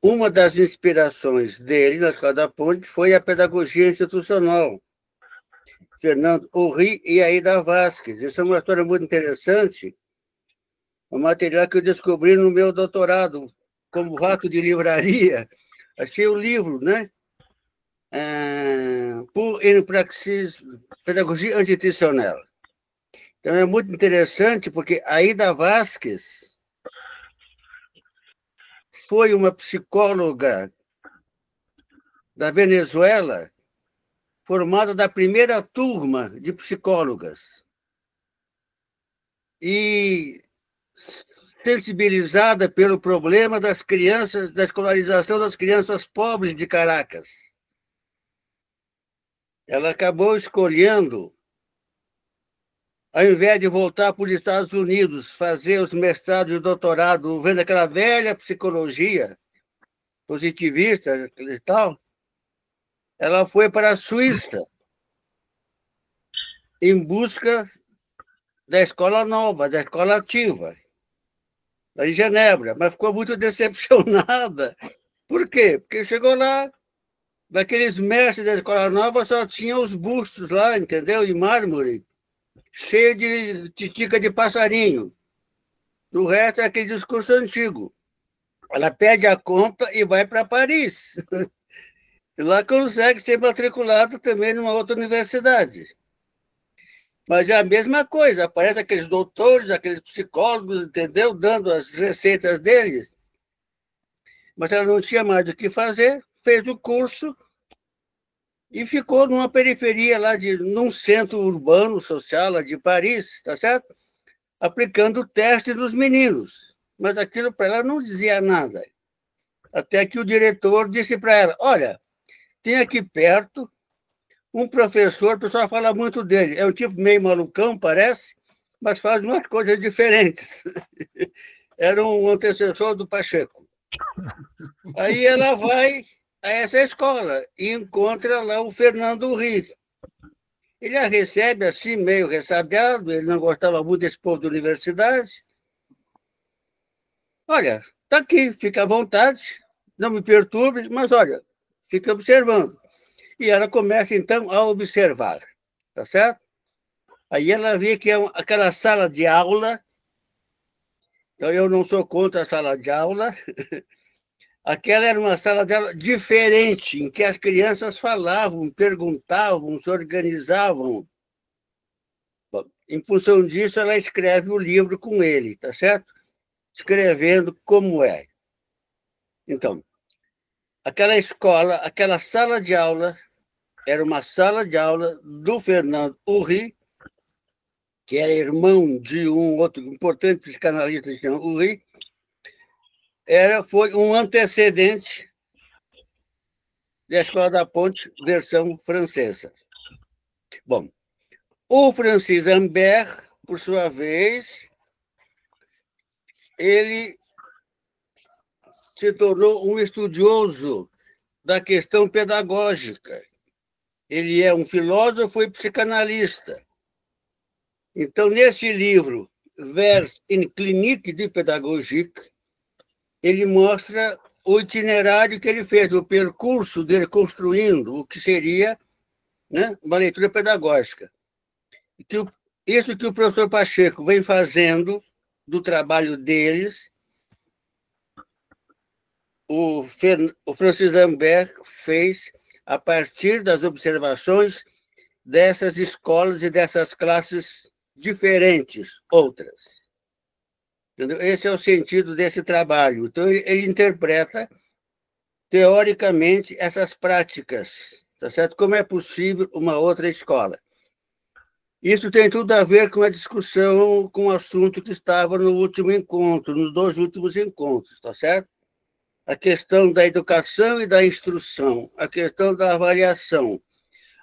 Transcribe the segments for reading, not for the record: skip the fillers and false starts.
Uma das inspirações dele na Escola da Ponte foi a pedagogia institucional. Fernando Urri e Aida Vasquez. Isso é uma história muito interessante, um material que eu descobri no meu doutorado, como rato de livraria. Achei o livro, né? Pour une praxis, pedagogia institucional. Então, é muito interessante, porque Aida Vasquez foi uma psicóloga da Venezuela, formada da primeira turma de psicólogas, e sensibilizada pelo problema das crianças, da escolarização das crianças pobres de Caracas. Ela acabou escolhendo, ao invés de voltar para os Estados Unidos, fazer os mestrados e doutorado, vendo aquela velha psicologia positivista e tal, ela foi para a Suíça em busca da escola nova, da escola ativa, lá em Genebra, mas ficou muito decepcionada. Por quê? Porque chegou lá, daqueles mestres da escola nova, só tinha os bustos lá, entendeu? De mármore, cheio de titica de passarinho. O resto é aquele discurso antigo. Ela pede a conta e vai para Paris. E lá consegue ser matriculado também numa outra universidade. Mas é a mesma coisa, aparece aqueles doutores, aqueles psicólogos, entendeu? Dando as receitas deles. Mas ela não tinha mais o que fazer, fez o curso e ficou numa periferia lá, num centro urbano social lá de Paris, tá certo? Aplicando testes nos meninos. Mas aquilo para ela não dizia nada. Até que o diretor disse para ela, olha, tem aqui perto um professor, o pessoal fala muito dele, é um tipo meio malucão, parece, mas faz umas coisas diferentes. Era um antecessor do Pacheco. Aí ela vai a essa escola e encontra lá o Fernando Urri. Ele a recebe assim, meio ressabiado, ele não gostava muito desse povo da universidade. Olha, está aqui, fica à vontade, não me perturbe, mas olha, fica observando. E ela começa, então, a observar, tá certo? Aí ela vê que é aquela sala de aula, então eu não sou contra a sala de aula, aquela era uma sala de aula diferente, em que as crianças falavam, perguntavam, se organizavam. Bom, em função disso, ela escreve o livro com ele, tá certo? Escrevendo como é. Então, aquela escola, aquela sala de aula, era uma sala de aula do Fernando Urri, que era irmão de um outro importante psicanalista chamado Urri, foi um antecedente da Escola da Ponte, versão francesa. Bom, o Francis Ambert, por sua vez, ele se tornou um estudioso da questão pedagógica. Ele é um filósofo e psicanalista. Então, nesse livro, Vers in clinique de pédagogique, ele mostra o itinerário que ele fez, o percurso dele construindo o que seria, né, uma leitura pedagógica. Isso que o professor Pacheco vem fazendo do trabalho deles, o Francis Ambert fez a partir das observações dessas escolas e dessas classes diferentes, outras. Entendeu? Esse é o sentido desse trabalho. Então, ele interpreta, teoricamente, essas práticas, tá certo? Como é possível uma outra escola. Isso tem tudo a ver com a discussão, com o assunto que estava no último encontro, nos 2 últimos encontros, tá certo? A questão da educação e da instrução, a questão da avaliação,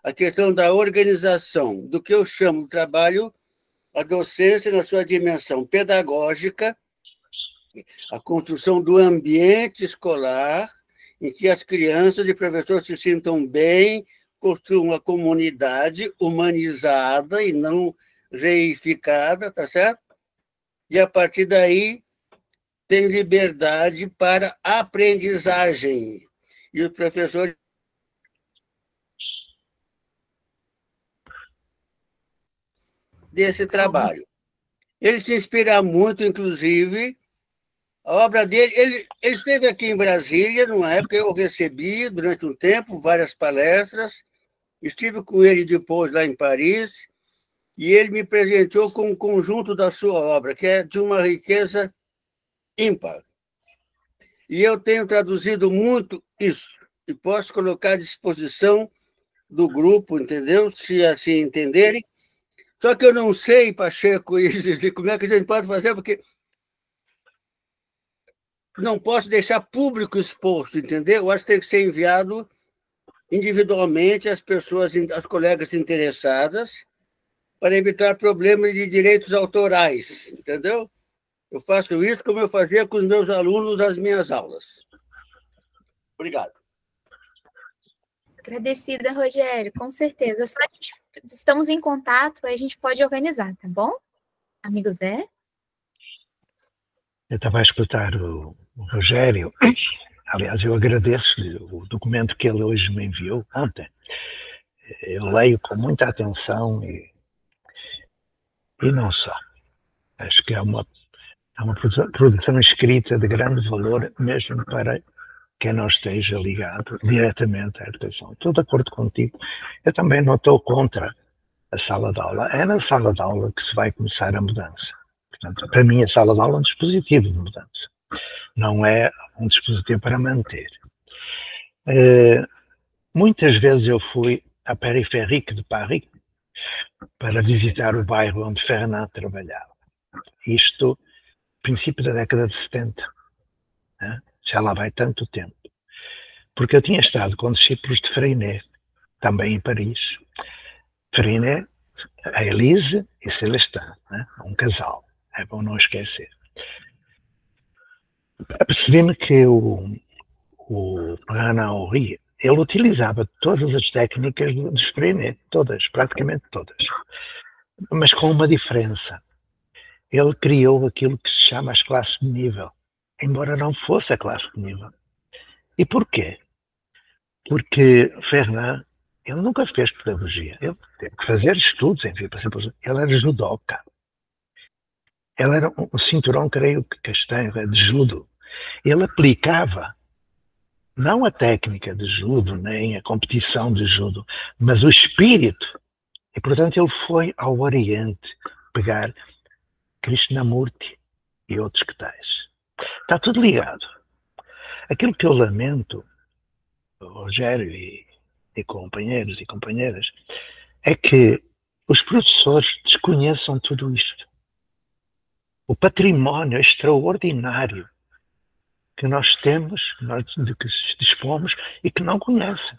a questão da organização, do que eu chamo de trabalho, a docência na sua dimensão pedagógica, a construção do ambiente escolar, em que as crianças e professores se sintam bem, construam uma comunidade humanizada e não reificada, tá certo? e, a partir daí, tenho liberdade para aprendizagem. E o professor desse trabalho. Ele se inspira muito, inclusive, a obra dele. Ele esteve aqui em Brasília, numa época eu o recebi durante um tempo, várias palestras. Estive com ele depois lá em Paris, e ele me presenteou com um conjunto da sua obra, que é de uma riqueza ímpar. E eu tenho traduzido muito isso, e posso colocar à disposição do grupo, entendeu? Se assim entenderem. Só que eu não sei, Pacheco, como é que a gente pode fazer, porque não posso deixar público exposto, entendeu? Eu acho que tem que ser enviado individualmente às pessoas, às colegas interessadas, para evitar problemas de direitos autorais, entendeu? Eu faço isso como eu fazia com os meus alunos nas minhas aulas. Obrigado. Agradecida, Rogério, com certeza. Só estamos em contato, aí a gente pode organizar, tá bom? Amigo Zé? Eu estava a escutar o Rogério. Aliás, eu agradeço-lhe o documento que ele hoje me enviou, ontem. Eu leio com muita atenção e não só. Acho que é uma produção escrita de grande valor, mesmo para quem não esteja ligado diretamente à educação. Estou de acordo contigo. Eu também não estou contra a sala de aula. É na sala de aula que se vai começar a mudança. Portanto, para mim, a sala de aula é um dispositivo de mudança. Não é um dispositivo para manter. Muitas vezes eu fui à Périphérique de Paris para visitar o bairro onde Fernand trabalhava. Isto, princípio da década de 70. Né? Já lá vai tanto tempo. Porque eu tinha estado com discípulos de Freinet, também em Paris. Freinet, a Elise e Celestin, né? Um casal. É bom não esquecer. Apercebi-me que o Renan Henri, ele utilizava todas as técnicas dos Freinet, todas, praticamente todas. Mas com uma diferença. Ele criou aquilo que se chama as classes de nível, embora não fosse a classe de nível. E porquê? Porque Fernand, ele nunca fez pedagogia. Ele teve que fazer estudos, enfim, por exemplo, ele era judoca. Ele era um cinturão, creio que castanho, de judo. Ele aplicava não a técnica de judo, nem a competição de judo, mas o espírito. E, portanto, ele foi ao Oriente pegar Krishnamurti e outros que tais. Está tudo ligado. Aquilo que eu lamento, Rogério e companheiros e companheiras, é que os professores desconheçam tudo isto. O património extraordinário que nós temos, de que dispomos e que não conhecem.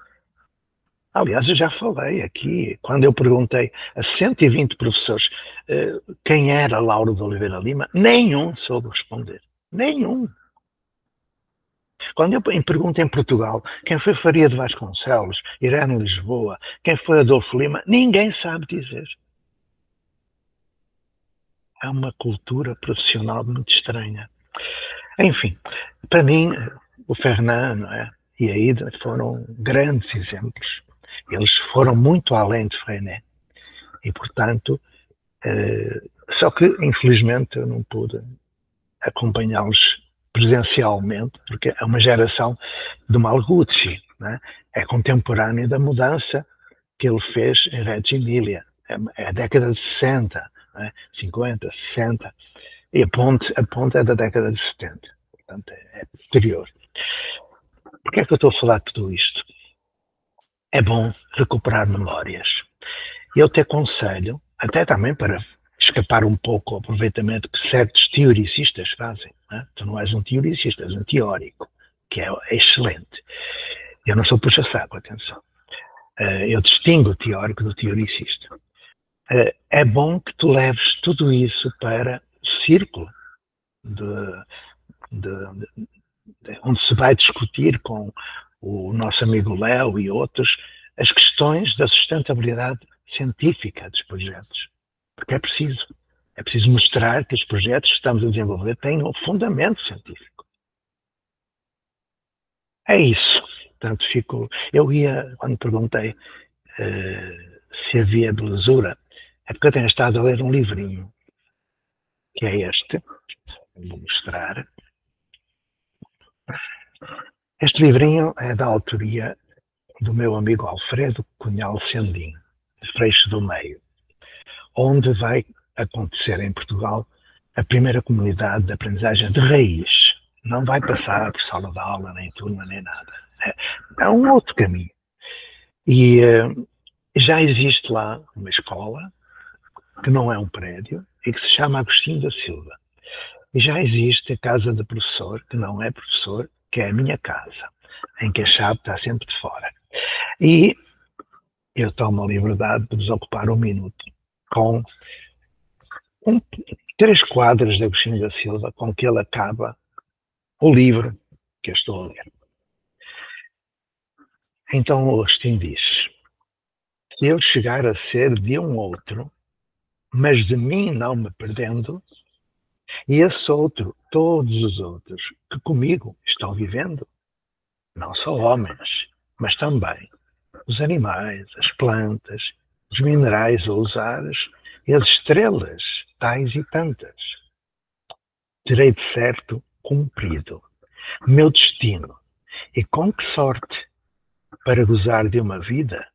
Aliás, eu já falei aqui, quando eu perguntei a 120 professores quem era Lauro de Oliveira Lima, nenhum soube responder. Nenhum. Quando eu pergunto em Portugal quem foi Faria de Vasconcelos, Irene Lisboa, quem foi Adolfo Lima, ninguém sabe dizer. É uma cultura profissional muito estranha. Enfim, para mim, o Fernand, não é? E a Ida foram grandes exemplos. Eles foram muito além de Freinet. E, portanto, só que, infelizmente, eu não pude acompanhá-los presencialmente, porque é uma geração do Malguzzi, né? É contemporâneo da mudança que ele fez em Reggio Emilia. É a década de 60, né? 50, 60, e a ponte é da década de 70, portanto é posterior. Porquê é que eu estou a falar de tudo isto? É bom recuperar memórias. Eu te aconselho, até também para escapar um pouco ao aproveitamento que certos teoricistas fazem. Né? Tu não és um teoricista, és um teórico, que é excelente. Eu não sou puxa-saco, atenção. Eu distingo o teórico do teoricista. É bom que tu leves tudo isso para o círculo onde se vai discutir com o nosso amigo Léo e outros as questões da sustentabilidade científica dos projetos. Porque é preciso. É preciso mostrar que os projetos que estamos a desenvolver têm um fundamento científico. É isso. Portanto, quando perguntei se havia belezura, é porque eu tenho estado a ler um livrinho, que é este. Vou mostrar. Este livrinho é da autoria do meu amigo Alfredo Cunhal Sendim, de Freixo do Meio, onde vai acontecer em Portugal a primeira comunidade de aprendizagem de raiz. Não vai passar por sala de aula, nem turma, nem nada. É um outro caminho. E já existe lá uma escola, que não é um prédio, e que se chama Agostinho da Silva. E já existe a casa de professor, que não é professor, que é a minha casa, em que a chave está sempre de fora. E eu tomo a liberdade de desocupar um minuto com 3 quadros de Agostinho da Silva, com que ele acaba o livro que eu estou a ler. Então o Agostinho diz: se eu chegar a ser de um outro, mas de mim não me perdendo, e esse outro, todos os outros que comigo estão vivendo, não só homens, mas também os animais, as plantas, os minerais ou os ares, e as estrelas, tais e tantas. Terei de certo cumprido meu destino, e com que sorte, para gozar de uma vida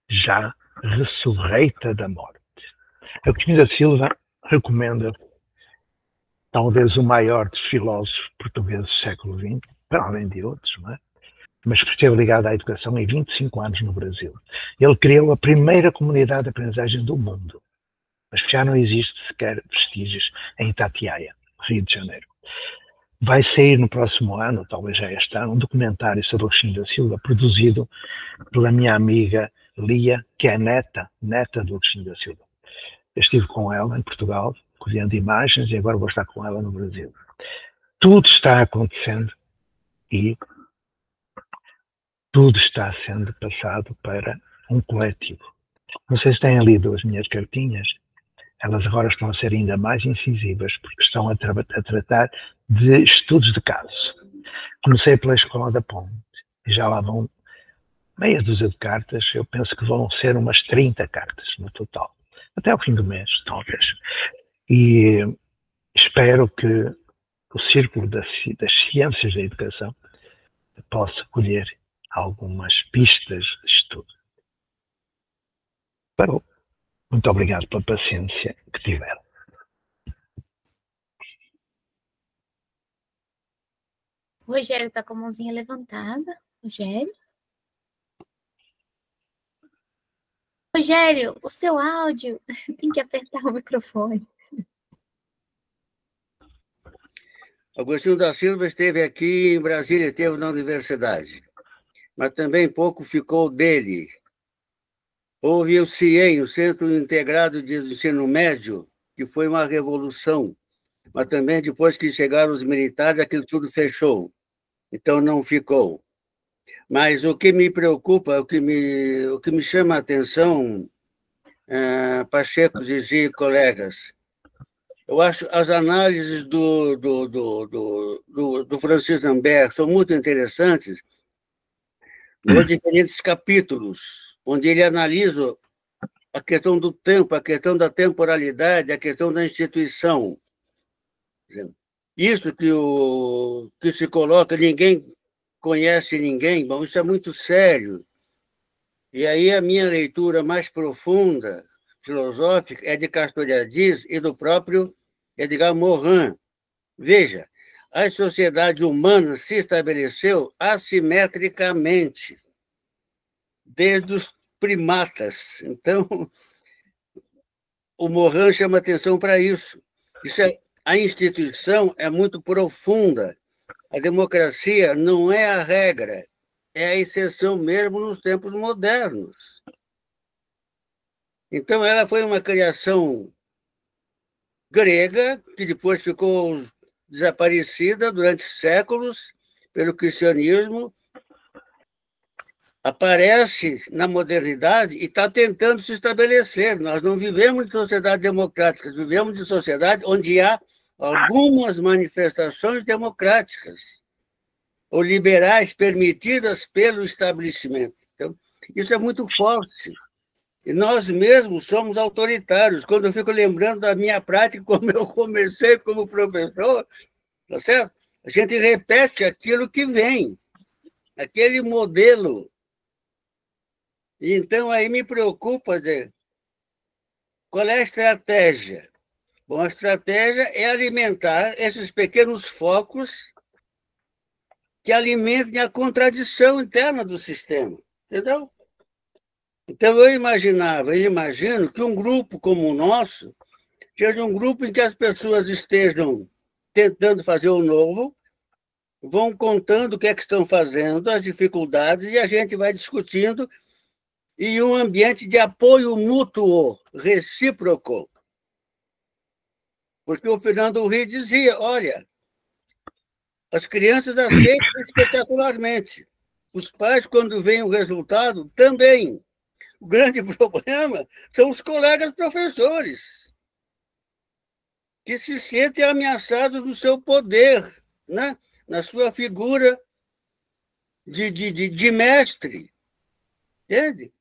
já ressurreita da morte. Agostinho da Silva recomenda talvez o maior dos filósofos portugueses do século XX, para além de outros, não é? Mas que esteve ligado à educação em 25 anos no Brasil. Ele criou a primeira comunidade de aprendizagem do mundo, mas que já não existe sequer vestígios em Itatiaia, Rio de Janeiro. Vai sair no próximo ano, talvez já este ano, um documentário sobre Agostinho da Silva, produzido pela minha amiga Lia, que é neta do Agostinho da Silva. Eu estive com ela em Portugal, colhendo imagens, e agora vou estar com ela no Brasil. Tudo está acontecendo e tudo está sendo passado para um coletivo. Não sei se têm lido as minhas cartinhas, elas agora estão a ser ainda mais incisivas, porque estão a tratar de estudos de caso. Comecei pela Escola da Ponte, e já lá vão meia dúzia de cartas, eu penso que vão ser umas 30 cartas no total, até ao fim do mês, talvez. E espero que o Círculo das Ciências da Educação possa colher algumas pistas de estudo. Parou. Muito obrigado pela paciência que tiveram. O Rogério está com a mãozinha levantada. Rogério? Rogério, o seu áudio tem que apertar o microfone. Agostinho da Silva esteve aqui em Brasília, esteve na universidade, mas também pouco ficou dele. Houve o CIEM, o Centro Integrado de Ensino Médio, que foi uma revolução, mas também depois que chegaram os militares, aquilo tudo fechou, então não ficou. Mas o que me preocupa, o que me chama a atenção, Pacheco, Zizi e colegas, eu acho as análises do Francis Lambert são muito interessantes, nos diferentes capítulos, onde ele analisa a questão do tempo, a questão da temporalidade, a questão da instituição. Isso que se coloca, ninguém conhece ninguém, bom, isso é muito sério. E aí a minha leitura mais profunda, filosófica, é de Castoriadis e do próprio Edgar Morin. Veja, a sociedade humana se estabeleceu assimetricamente, desde os primatas. Então, o Morin chama atenção para isso. A instituição é muito profunda. A democracia não é a regra, é a exceção mesmo nos tempos modernos. Então, ela foi uma criação grega, que depois ficou desaparecida durante séculos pelo cristianismo. aparece na modernidade e está tentando se estabelecer. Nós não vivemos de sociedades democráticas, vivemos de sociedade onde há algumas manifestações democráticas ou liberais permitidas pelo estabelecimento. Então, isso é muito forte. E nós mesmos somos autoritários. Quando eu fico lembrando da minha prática, como eu comecei como professor, tá certo? A gente repete aquilo que vem, aquele modelo. E então, aí me preocupa dizer, qual é a estratégia? Bom, a estratégia é alimentar esses pequenos focos que alimentem a contradição interna do sistema, entendeu? Então, eu imagino que um grupo como o nosso seja um grupo em que as pessoas estejam tentando fazer o novo, vão contando o que é que estão fazendo, as dificuldades, e a gente vai discutindo em um ambiente de apoio mútuo, recíproco. Porque o Fernando Henrique dizia, olha, as crianças aceitam espetacularmente. Os pais, quando veem o resultado, também. O grande problema são os colegas professores, que se sentem ameaçados no seu poder, né? Na sua figura de mestre. Entende?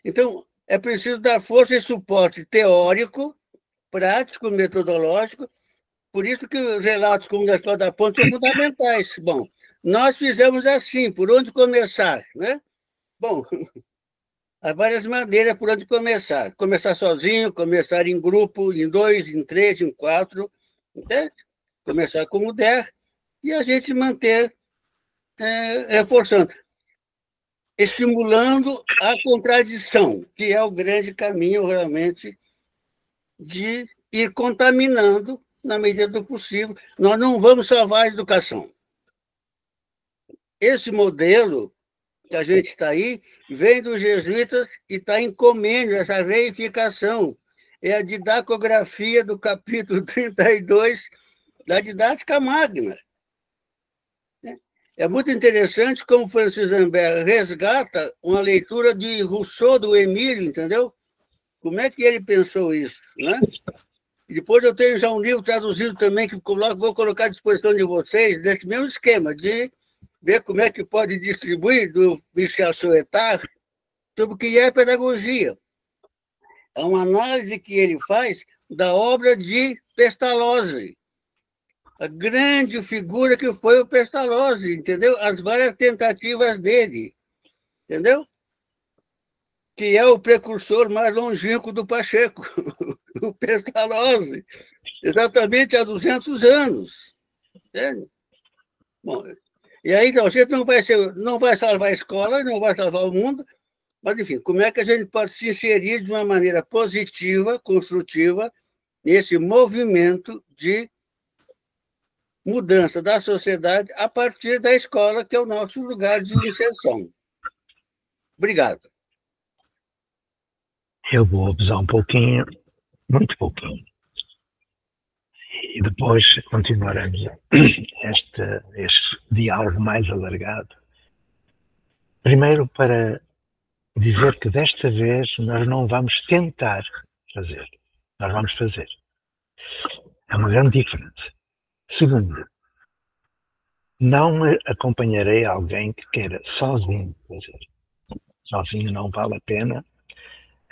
Então, é preciso dar força e suporte teórico, prático, metodológico. Por isso que os relatos como da Escola da Ponte são fundamentais. Bom, nós fizemos assim, por onde começar, né? Bom, há várias maneiras por onde começar. Começar sozinho, começar em grupo, em 2, em 3, em 4, entende? Começar como der e a gente manter reforçando, estimulando a contradição, que é o grande caminho, realmente, de ir contaminando na medida do possível. Nós não vamos salvar a educação. Esse modelo que a gente está aí vem dos jesuítas e está em comênio, essa reificação. É a didacografia do capítulo 32 da Didática Magna. É muito interessante como Francis Lambert resgata uma leitura de Rousseau, do Emílio, entendeu? Como é que ele pensou isso, né? E depois eu tenho já um livro traduzido também, que vou colocar à disposição de vocês, nesse mesmo esquema, de ver como é que pode distribuir, do Michel Soetard, sobre o que é pedagogia. É uma análise que ele faz da obra de Pestalozzi, a grande figura que foi o Pestalozzi, entendeu? As várias tentativas dele, entendeu? Que é o precursor mais longínquo do Pacheco, o Pestalozzi, exatamente há 200 anos. Entende? Bom, e aí então, a gente não vai salvar a escola, não vai salvar o mundo, mas, enfim, como é que a gente pode se inserir de uma maneira positiva, construtiva, nesse movimento de mudança da sociedade a partir da escola, que é o nosso lugar de inserção. Obrigado. Eu vou abusar um pouquinho, muito pouquinho, e depois continuaremos este diálogo mais alargado. Primeiro, para dizer que desta vez nós não vamos tentar fazer, nós vamos fazer. É uma grande diferença. Segundo, não acompanharei alguém que queira sozinho fazer. Sozinho não vale a pena,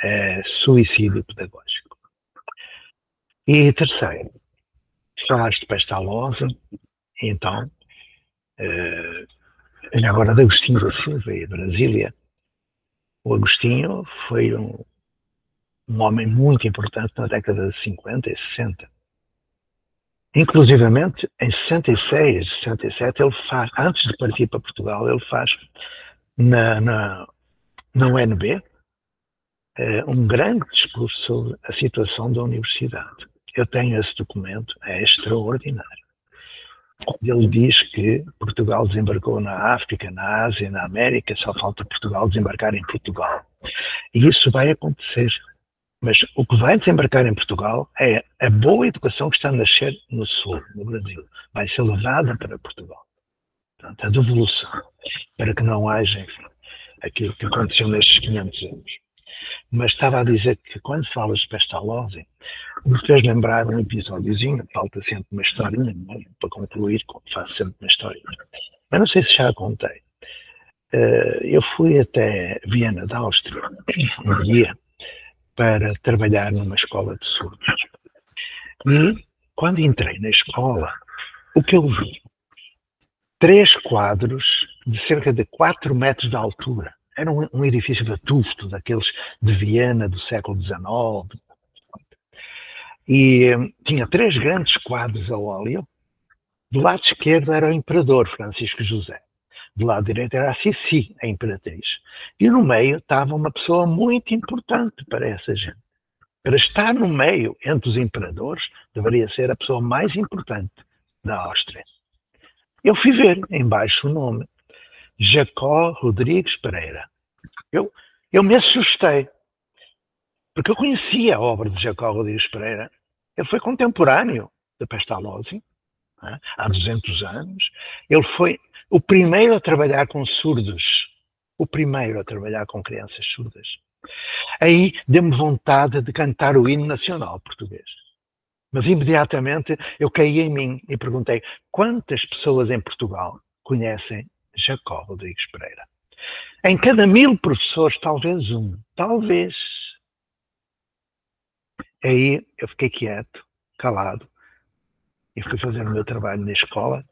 é suicídio pedagógico. E terceiro, falaste de Pestalozzi, então, agora de Agostinho da Silva e Brasília. O Agostinho foi um homem muito importante na década de 50 e 60. Inclusivamente, em 66, 67, ele faz, antes de partir para Portugal, ele faz na UNB um grande discurso sobre a situação da universidade. Eu tenho esse documento, é extraordinário. Ele diz que Portugal desembarcou na África, na Ásia, na América, só falta Portugal desembarcar em Portugal. E isso vai acontecer. Mas o que vai desembarcar em Portugal é a boa educação que está a nascer no Sul, no Brasil. Vai ser levada para Portugal. Portanto, a devolução, para que não haja, enfim. aquilo que aconteceu nestes 500 anos. Mas estava a dizer que quando falas de Pestalozzi, me fez lembrar um episódiozinho, falta sempre uma historinha, para concluir, faço sempre uma história. Mas não sei se já a contei. Eu fui até Viena, da Áustria, um dia, para trabalhar numa escola de surdos. E, quando entrei na escola, o que eu vi? 3 quadros de cerca de 4 metros de altura. Era um edifício vetusto, daqueles de Viena do século XIX. E tinha 3 grandes quadros a óleo. Do lado esquerdo era o imperador Francisco José. Do lado direito era a Sissi, a imperatriz. E no meio estava uma pessoa muito importante para essa gente. Para estar no meio, entre os imperadores, deveria ser a pessoa mais importante da Áustria. Eu fui ver embaixo o nome. Jacó Rodrigues Pereira. Eu me assustei. Porque eu conhecia a obra de Jacó Rodrigues Pereira. Ele foi contemporâneo de Pestalozzi, há 200 anos. Ele foi o primeiro a trabalhar com surdos. O primeiro a trabalhar com crianças surdas. Aí deu-me vontade de cantar o hino nacional português. Mas imediatamente eu caí em mim e perguntei quantas pessoas em Portugal conhecem Jacó Rodrigues Pereira. Em cada 1000 professores, talvez um. Talvez. Aí eu fiquei quieto, calado, e fui fazer o meu trabalho na escola,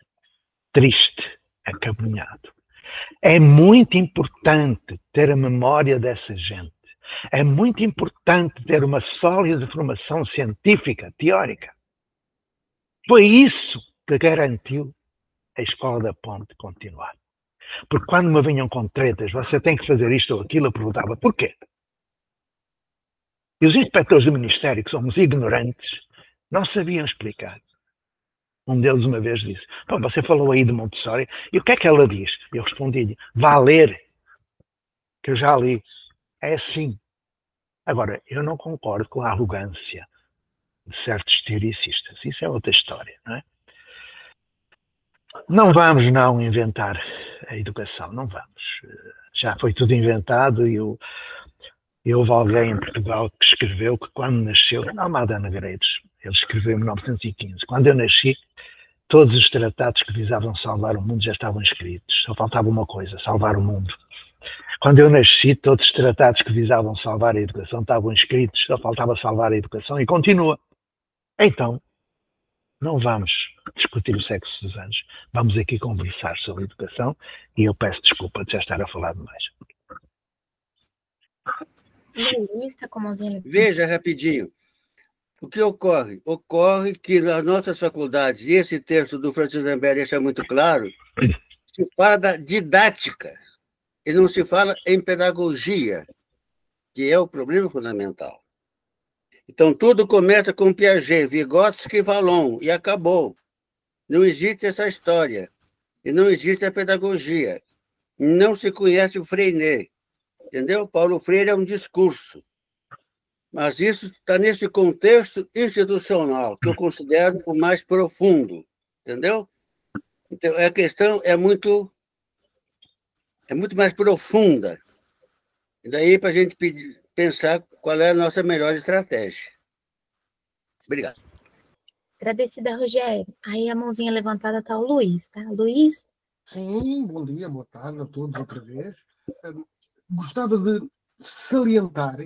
triste, acabunhado. É muito importante ter a memória dessa gente. É muito importante ter uma sólida formação científica, teórica. Foi isso que garantiu a Escola da Ponte continuar. Porque quando me vinham com tretas, você tem que fazer isto ou aquilo, eu perguntava, porquê? E os inspectores do Ministério, que somos ignorantes, não sabiam explicar. Um deles uma vez disse, você falou aí de Montessori, e o que é que ela diz? Eu respondi-lhe, vá ler, que eu já li. É assim. Agora, eu não concordo com a arrogância de certos teoricistas. Isso é outra história, não é? Não vamos não inventar a educação, não vamos. Já foi tudo inventado e houve alguém em Portugal que escreveu que quando nasceu, Almada Negreiros, ele escreveu em 1915, quando eu nasci, todos os tratados que visavam salvar o mundo já estavam escritos, só faltava uma coisa, salvar o mundo. Quando eu nasci, todos os tratados que visavam salvar a educação estavam escritos, só faltava salvar a educação e continua. Então, não vamos discutir o sexo dos anjos, vamos aqui conversar sobre educação e eu peço desculpa de já estar a falar demais. Veja rapidinho. O que ocorre? Ocorre que nas nossas faculdades, e esse texto do Francis Lambert deixa muito claro, se fala da didática e não se fala em pedagogia, que é o problema fundamental. Então, tudo começa com Piaget, Vygotsky e Vallon, e acabou. Não existe essa história. E não existe a pedagogia. Não se conhece o Freinet. Entendeu? Paulo Freire é um discurso. Mas isso está nesse contexto institucional, que eu considero o mais profundo. Entendeu? Então, a questão é muito mais profunda. E daí para a gente pensar qual é a nossa melhor estratégia. Obrigado. Agradecida, Rogério. Aí a mãozinha levantada está o Luiz, tá? Luiz? Sim, bom dia, boa tarde a todos outra vez. Gostava de salientar,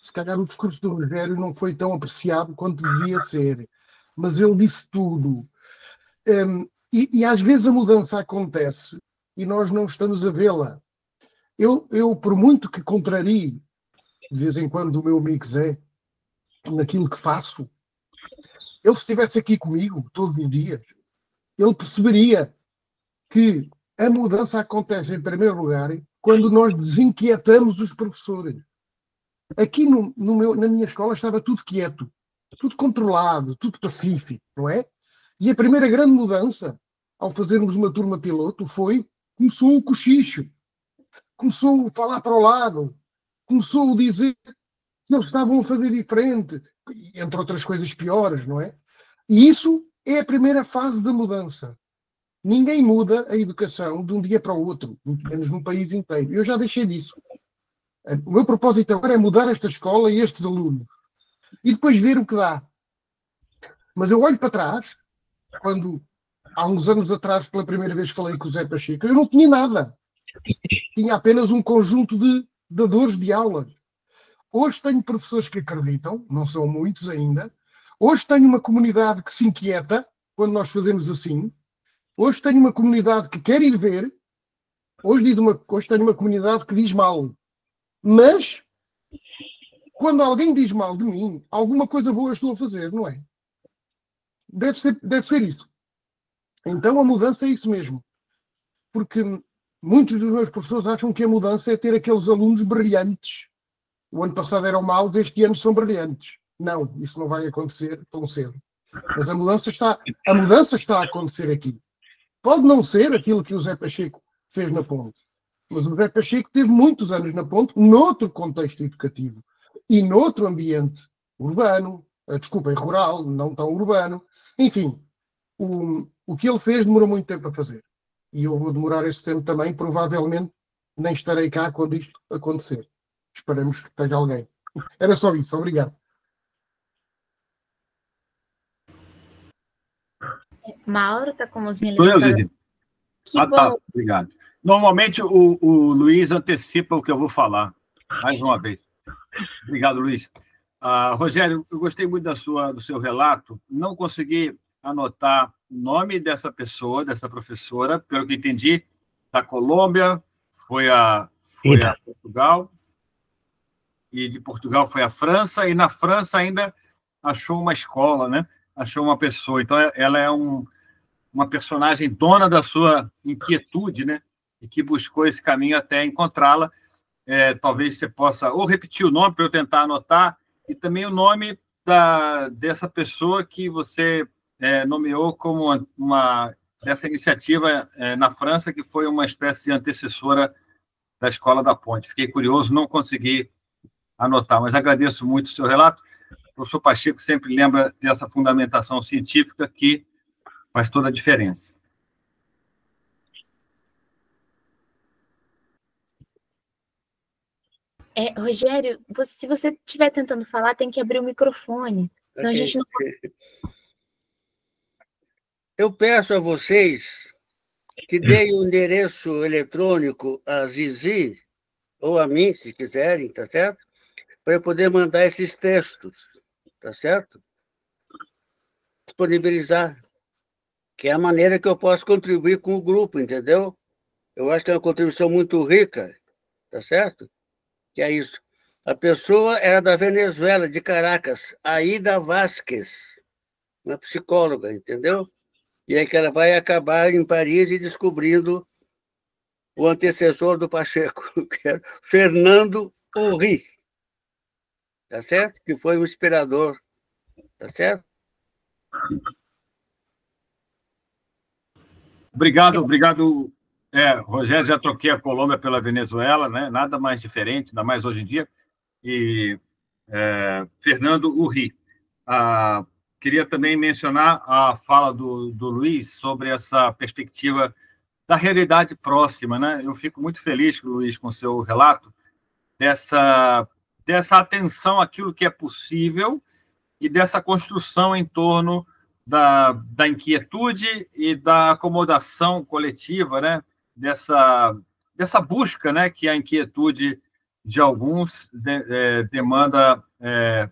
se calhar o discurso do Rogério não foi tão apreciado quanto devia ser, mas ele disse tudo. E às vezes a mudança acontece e nós não estamos a vê-la. Eu, por muito que contrarie, de vez em quando, o meu amigo Zé, naquilo que faço, ele se estivesse aqui comigo todos os dias, ele perceberia que a mudança acontece, em primeiro lugar, quando nós desinquietamos os professores. Aqui na minha escola estava tudo quieto, tudo controlado, tudo pacífico, não é? E a primeira grande mudança, ao fazermos uma turma piloto, começou o cochicho, começou a falar para o lado, começou a dizer que eles estavam a fazer diferente, entre outras coisas piores, não é? E isso é a primeira fase da mudança. Ninguém muda a educação de um dia para o outro, muito menos num país inteiro. Eu já deixei disso. O meu propósito agora é mudar esta escola e estes alunos. E depois ver o que dá. Mas eu olho para trás, quando há uns anos atrás, pela primeira vez falei com o Zé Pacheco, eu não tinha nada. Tinha apenas um conjunto de dadores de aulas. Hoje tenho professores que acreditam, não são muitos ainda. Hoje tenho uma comunidade que se inquieta quando nós fazemos assim. Hoje tenho uma comunidade que quer ir ver. Hoje tenho uma comunidade que diz mal. Mas, quando alguém diz mal de mim, alguma coisa boa estou a fazer, não é? Deve ser isso. Então a mudança é isso mesmo. Porque muitos dos meus professores acham que a mudança é ter aqueles alunos brilhantes. O ano passado eram maus, este ano são brilhantes. Não, isso não vai acontecer tão cedo. Mas a mudança está a acontecer aqui. Pode não ser aquilo que o Zé Pacheco fez na Ponte. Mas o Zé Pacheco teve muitos anos na Ponte, noutro contexto educativo. E noutro ambiente urbano, rural, não tão urbano. Enfim, o que ele fez demorou muito tempo a fazer. E eu vou demorar esse tempo também, provavelmente nem estarei cá quando isto acontecer. Esperamos que tenha alguém. Era só isso, obrigado. Mauro está com a mãozinha Sou eu, levantada. Luizinho. Que bom. Tá, obrigado. Normalmente o Luiz antecipa o que eu vou falar, mais uma vez. Obrigado, Luiz. Rogério, eu gostei muito do seu relato. Não consegui anotar o nome dessa pessoa, dessa professora, pelo que entendi, da Colômbia, foi a Portugal, e de Portugal foi a França, e na França ainda achou uma escola, né? Achou uma pessoa. Então, ela é uma personagem dona da sua inquietude, né? E que buscou esse caminho até encontrá-la. Talvez você possa ou repetir o nome para eu tentar anotar, e também o nome dessa pessoa que você nomeou como dessa iniciativa na França, que foi uma espécie de antecessora da Escola da Ponte. Fiquei curioso, não consegui anotar, mas agradeço muito o seu relato. O professor Pacheco sempre lembra dessa fundamentação científica que faz toda a diferença. Rogério, se você estiver tentando falar, tem que abrir o microfone, senão a gente não... Eu peço a vocês que deem o endereço eletrônico a Zizi, ou a mim, se quiserem, tá certo? Para eu poder mandar esses textos, tá certo? Disponibilizar, que é a maneira que eu posso contribuir com o grupo, entendeu? Eu acho que é uma contribuição muito rica, tá certo? Que é isso. A pessoa era da Venezuela, de Caracas, Aida Vasquez, uma psicóloga, entendeu? E aí que ela vai acabar em Paris e descobrindo o antecessor do Pacheco, que é Fernando Henry, tá certo? Que foi o inspirador, tá certo? Obrigado. Rogério, já troquei a Colômbia pela Venezuela, né? Nada mais diferente, ainda mais hoje em dia. E Fernando Henry. Queria também mencionar a fala do Luiz sobre essa perspectiva da realidade próxima, né? Eu fico muito feliz, Luiz, com o seu relato, dessa atenção àquilo que é possível e dessa construção em torno da inquietude e da acomodação coletiva, né? Dessa busca, né? Que a inquietude de alguns demanda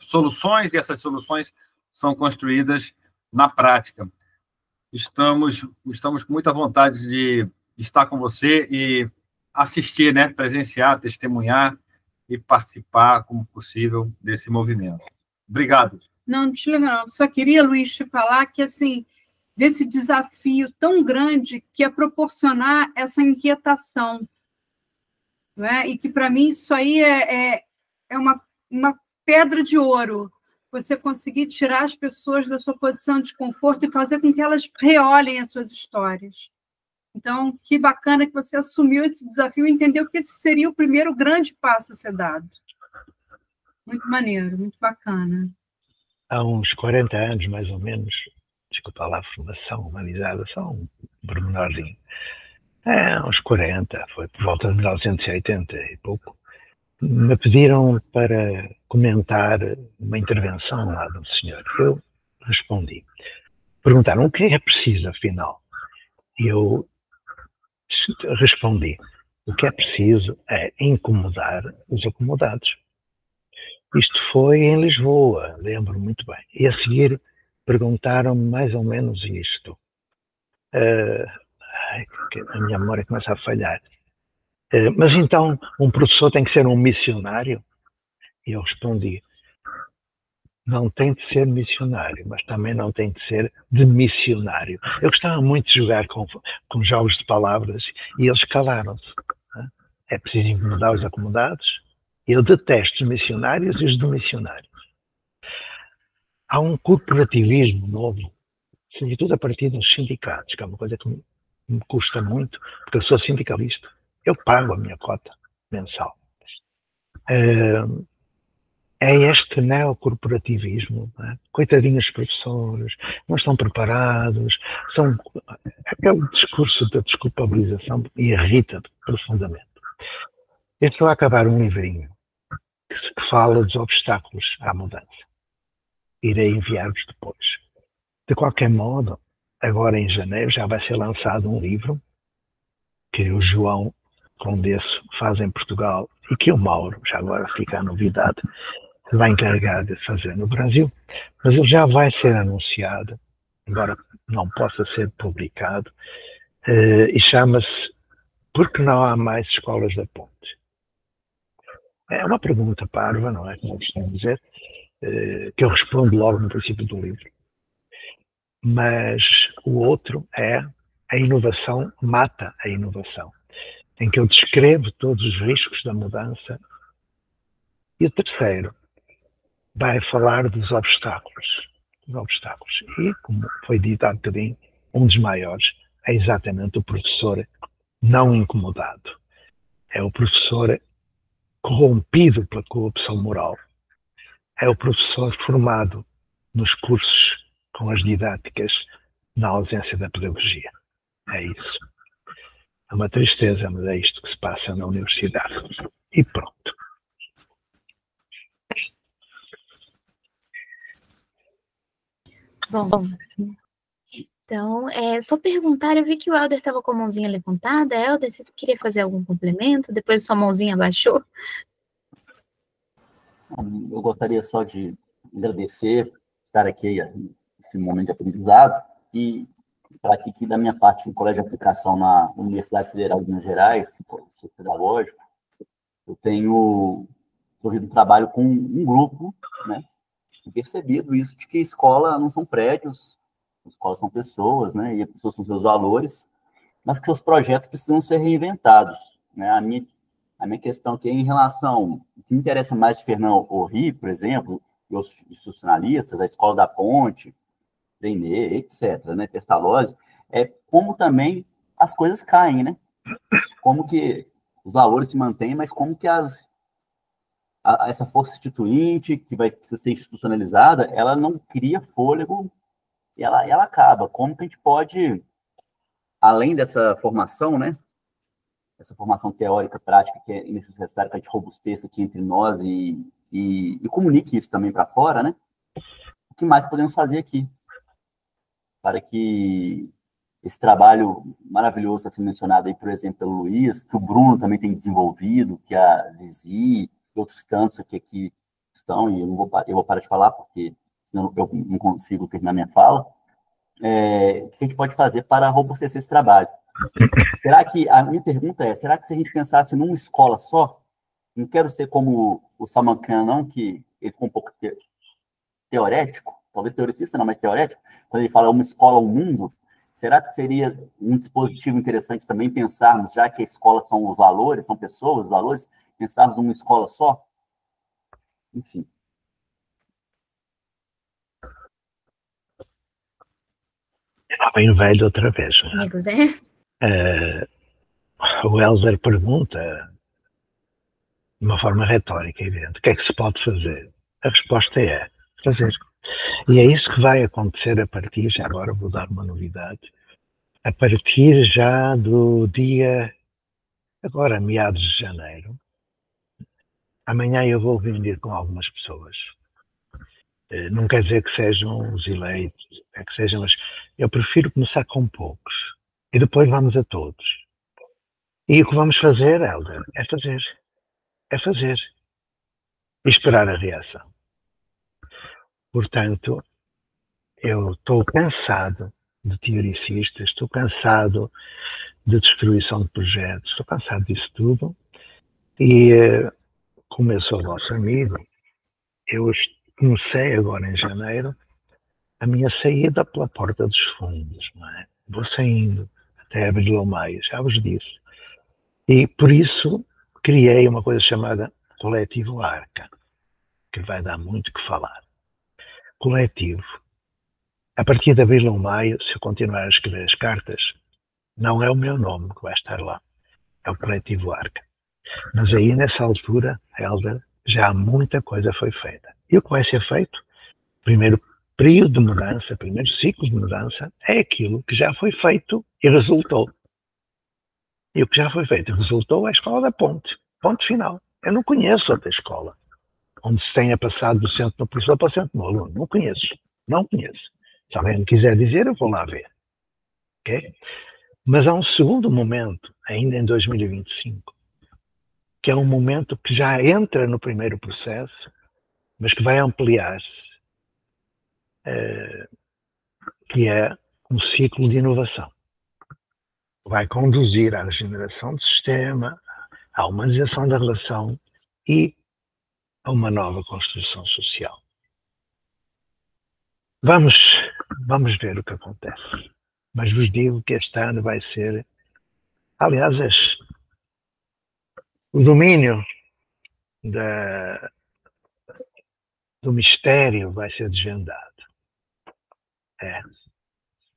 soluções, e essas soluções são construídas na prática. Estamos com muita vontade de estar com você e assistir, né? Presenciar, testemunhar e participar, como possível, desse movimento. Obrigado. Não te lembro, não. Só queria, Luiz, te falar que, assim, desse desafio tão grande que é proporcionar essa inquietação, não é? E que, para mim, isso aí é uma pedra de ouro, você conseguir tirar as pessoas da sua posição de conforto e fazer com que elas reolhem as suas histórias. Então, que bacana que você assumiu esse desafio e entendeu que esse seria o primeiro grande passo a ser dado. Muito maneiro, muito bacana. Há uns 40 anos, mais ou menos, desculpa lá, a formação humanizada, só pormenorzinho. Uns 40, foi por volta de 1980 e pouco. Me pediram para comentar uma intervenção lá do senhor. Eu respondi. Perguntaram o que é preciso, afinal. E eu respondi. O que é preciso é incomodar os acomodados. Isto foi em Lisboa, lembro muito bem. E a seguir perguntaram-me mais ou menos isto. A minha memória começa a falhar. Mas então, um professor tem que ser um missionário? E eu respondi, não tem de ser missionário, mas também não tem de ser demissionário. Eu gostava muito de jogar com jogos de palavras e eles calaram-se. É preciso incomodar os acomodados. Eu detesto os missionários e os demissionários. Há um corporativismo novo, sobretudo a partir dos sindicatos, que é uma coisa que me custa muito, porque eu sou sindicalista. Eu pago a minha cota mensal. É este neocorporativismo, não é? Coitadinhos professores, não estão preparados, aquele discurso da desculpabilização irrita-me profundamente. Eu estou a acabar um livrinho que fala dos obstáculos à mudança. Irei enviar-vos depois. De qualquer modo, agora em janeiro já vai ser lançado um livro que o João Condesso faz em Portugal e que o Mauro, já agora fica a novidade, se vai encarregar de fazer no Brasil, mas ele já vai ser anunciado, embora não possa ser publicado, e chama-se Por que não há mais escolas da ponte? É uma pergunta parva, não é? Como costumo dizer, que eu respondo logo no princípio do livro. Mas o outro é a inovação mata a inovação, em que eu descrevo todos os riscos da mudança. E o terceiro vai falar dos obstáculos. E, como foi dito há bocadinho, um dos maiores é exatamente o professor não incomodado. É o professor corrompido pela corrupção moral. É o professor formado nos cursos com as didáticas na ausência da pedagogia. É isso. É uma tristeza, mas é isto que se passa na universidade. E pronto. Bom, então, só perguntar, eu vi que o Helder estava com a mãozinha levantada. Helder, você queria fazer algum complemento? Depois sua mãozinha abaixou? Eu gostaria só de agradecer, estar aqui nesse momento de aprendizado e falar aqui que da minha parte no Colégio de Aplicação na Universidade Federal de Minas Gerais, sou pedagógico, eu tenho desenvolvido um trabalho com um grupo, né, e percebido isso de que escola não são prédios, escolas são pessoas, né, e as pessoas são seus valores, mas que seus projetos precisam ser reinventados, né. A minha questão aqui é em relação, o que me interessa mais de Fernão Horry, por exemplo, e os institucionalistas, a Escola da Ponte, Brené, etc., né, Pestalozzi, é como também as coisas caem, né? Como que os valores se mantêm, mas como que essa força instituinte, que vai precisar ser institucionalizada, ela não cria fôlego e ela acaba. Como que a gente pode, além dessa formação, né? Essa formação teórica, prática, que é necessária para a gente robusteça aqui entre nós e comunique isso também para fora, né? O que mais podemos fazer aqui para que esse trabalho maravilhoso está sendo mencionado aí, por exemplo, pelo Luiz, que o Bruno também tem desenvolvido, que a Zizi e outros tantos aqui estão, e eu vou parar de falar, porque senão eu não consigo terminar minha fala, o que a gente pode fazer para robustecer esse trabalho? Será que, a minha pergunta é, será que se a gente pensasse numa escola só, não quero ser como o Salman Khan, não, que ele ficou um pouco teorético, talvez teoricista não, mas teorético, quando ele fala uma escola, um mundo, será que seria um dispositivo interessante também pensarmos, já que a escola são os valores, são pessoas, os valores, pensarmos numa escola só? Enfim. Lá vem o velho outra vez. Amigos, O Helder pergunta, de uma forma retórica, evidente, o que é que se pode fazer? A resposta é fazer. E é isso que vai acontecer a partir, já agora vou dar uma novidade, a partir já do dia, agora meados de janeiro, amanhã eu vou reunir com algumas pessoas. Não quer dizer que sejam os eleitos, é que sejam, mas eu prefiro começar com poucos e depois vamos a todos. E o que vamos fazer, Helder, é fazer. É fazer. E esperar a reação. Portanto, eu estou cansado de teoricistas, estou cansado de destruição de projetos, estou cansado disso tudo. E, como eu sou vosso amigo, eu comecei agora em janeiro a minha saída pela porta dos fundos, não é? Vou saindo até abril ou maio, já vos disse. E por isso criei uma coisa chamada Coletivo Arca, que vai dar muito que falar. Coletivo. A partir de abril ou maio, se eu continuar a escrever as cartas, não é o meu nome que vai estar lá, é o Coletivo Arca. Mas aí, nessa altura, Helder, já muita coisa foi feita. E o que vai ser feito? Primeiro período de mudança, primeiro ciclo de mudança, é aquilo que já foi feito e resultou. E o que já foi feito e resultou é a Escola da Ponte. Ponto final. Eu não conheço outra escola onde se tenha passado do centro do professor para o centro do aluno. Não conheço. Não conheço. Se alguém me quiser dizer, eu vou lá ver. Okay? Mas há um segundo momento, ainda em 2025, que é um momento que já entra no primeiro processo, mas que vai ampliar-se, que é um ciclo de inovação. Vai conduzir à regeneração do sistema, à humanização da relação e a uma nova construção social. Vamos ver o que acontece. Mas vos digo que este ano vai ser, aliás, o domínio do mistério vai ser desvendado.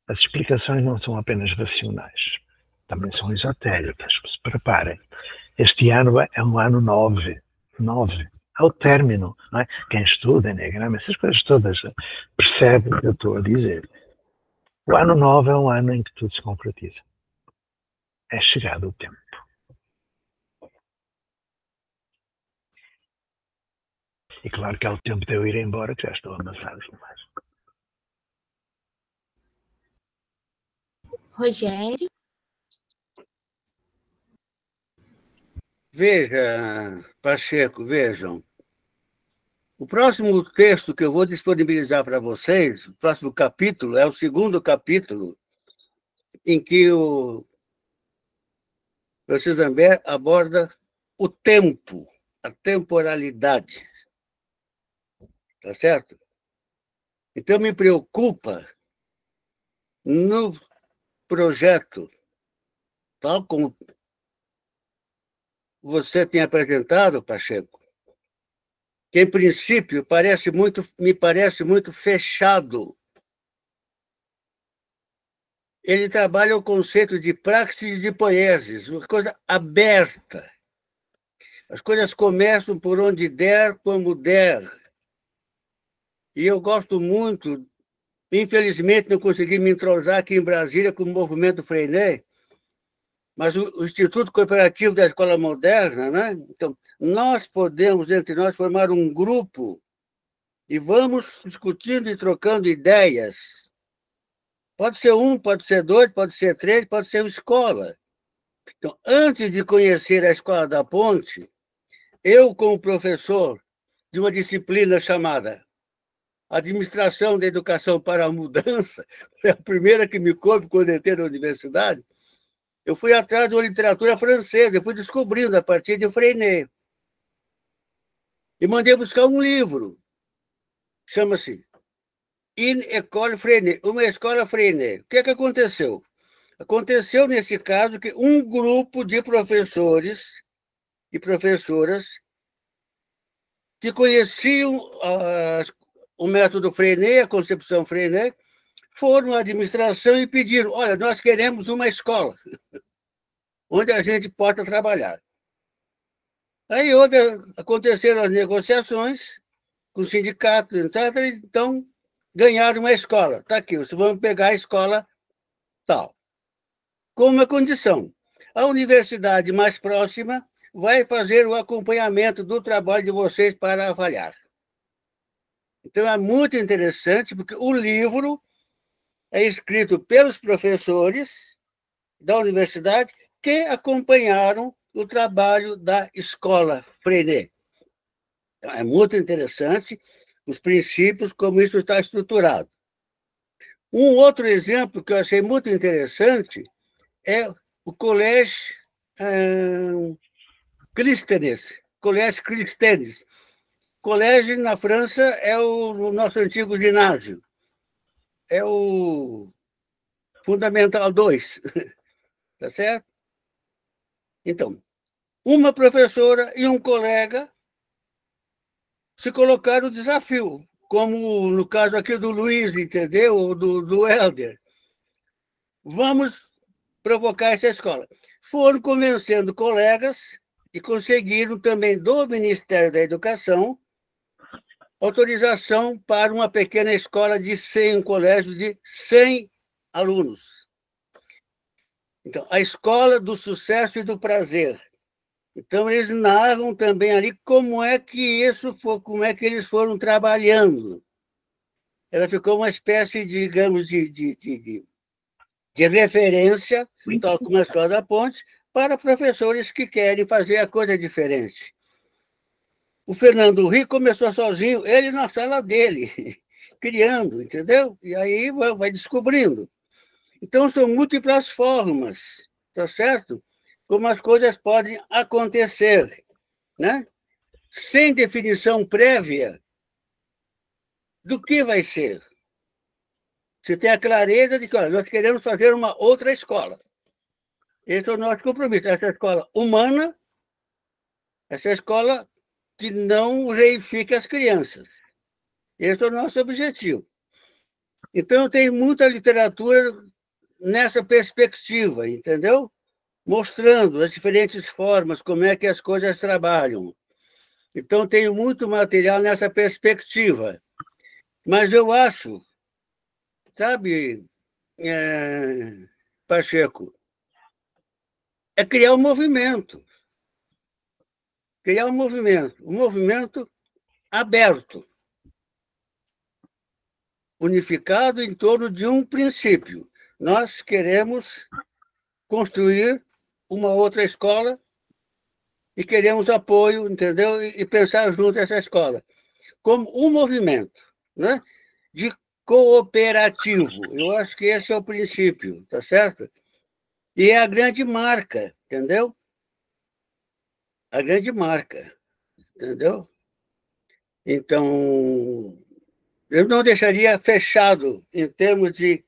As explicações não são apenas racionais, também são esotéricas. Se preparem. Este ano é um ano 9. Ao término, não é? Quem estuda Enneagrama, essas coisas todas, percebe o que eu estou a dizer. O ano 9 é um ano em que tudo se concretiza. É chegado o tempo. E claro que é o tempo de eu ir embora, que já estou avançado demais. Rogério? Veja, Pacheco, vejam. O próximo texto que eu vou disponibilizar para vocês, o próximo capítulo, é o segundo capítulo, em que o Francis Ambert aborda o tempo, a temporalidade. Tá certo? Então, me preocupa no projeto, tal como você tem apresentado, Pacheco, que, em princípio, me parece muito fechado. Ele trabalha o conceito de praxis e de poiesis, uma coisa aberta. As coisas começam por onde der, como der. E eu gosto muito, infelizmente não consegui me entrosar aqui em Brasília com o movimento Freinet, mas o Instituto Cooperativo da Escola Moderna, né? Então, nós podemos, entre nós, formar um grupo e vamos discutindo e trocando ideias. Pode ser um, pode ser dois, pode ser três, pode ser uma escola. Então, antes de conhecer a Escola da Ponte, eu, como professor de uma disciplina chamada Administração da Educação para a Mudança, foi a primeira que me coube quando entrei na universidade, eu fui atrás de uma literatura francesa, eu fui descobrindo a partir de Freinet. E mandei buscar um livro, chama-se Une École Freinet, uma escola Freinet. O que é que aconteceu? Aconteceu, nesse caso, que um grupo de professores e professoras que conheciam o método Freinet, a concepção Freinet, foram à administração e pediram: olha, nós queremos uma escola onde a gente possa trabalhar. Aí aconteceram as negociações com os sindicatos, etc., então ganharam uma escola. Está aqui, vocês vão pegar a escola tal. com uma condição. A universidade mais próxima vai fazer o acompanhamento do trabalho de vocês para avaliar. Então, é muito interessante, porque o livro é escrito pelos professores da universidade que acompanharam o trabalho da escola Freinet. Então, é muito interessante os princípios, como isso está estruturado. Um outro exemplo que eu achei muito interessante é o Colégio Clístenes. Colégio Clístenes. Colégio, na França, é o nosso antigo ginásio. É o Fundamental 2. Tá certo? Então, uma professora e um colega se colocaram o desafio, como no caso aqui do Luiz, entendeu? Ou do Helder. Vamos provocar essa escola. Foram convencendo colegas e conseguiram também do Ministério da Educação autorização para uma pequena escola de 100, um colégio de 100 alunos. Então, a escola do sucesso e do prazer. Então, eles narram também ali como é que eles foram trabalhando. Ela ficou uma espécie, digamos, de referência, tal como a Escola da Ponte, para professores que querem fazer a coisa diferente. O Fernando Henrique começou sozinho, ele na sala dele, criando, entendeu? E aí vai descobrindo. Então, são múltiplas formas, tá certo? Como as coisas podem acontecer, né? Sem definição prévia do que vai ser. Você tem a clareza de que, olha, nós queremos fazer uma outra escola. Esse é o nosso compromisso. Essa escola humana, essa escola que não reifique as crianças. Esse é o nosso objetivo. Então, tem muita literatura nessa perspectiva, entendeu? Mostrando as diferentes formas, como é que as coisas trabalham. Então, tenho muito material nessa perspectiva. Mas eu acho, sabe, Pacheco, é criar um movimento. Criar um movimento aberto, unificado em torno de um princípio. Nós queremos construir uma outra escola e queremos apoio, entendeu? E pensar junto essa escola. Como um movimento, né? De cooperativo. Eu acho que esse é o princípio, tá certo? E é a grande marca, entendeu? A grande marca, entendeu? Então, eu não deixaria fechado em termos de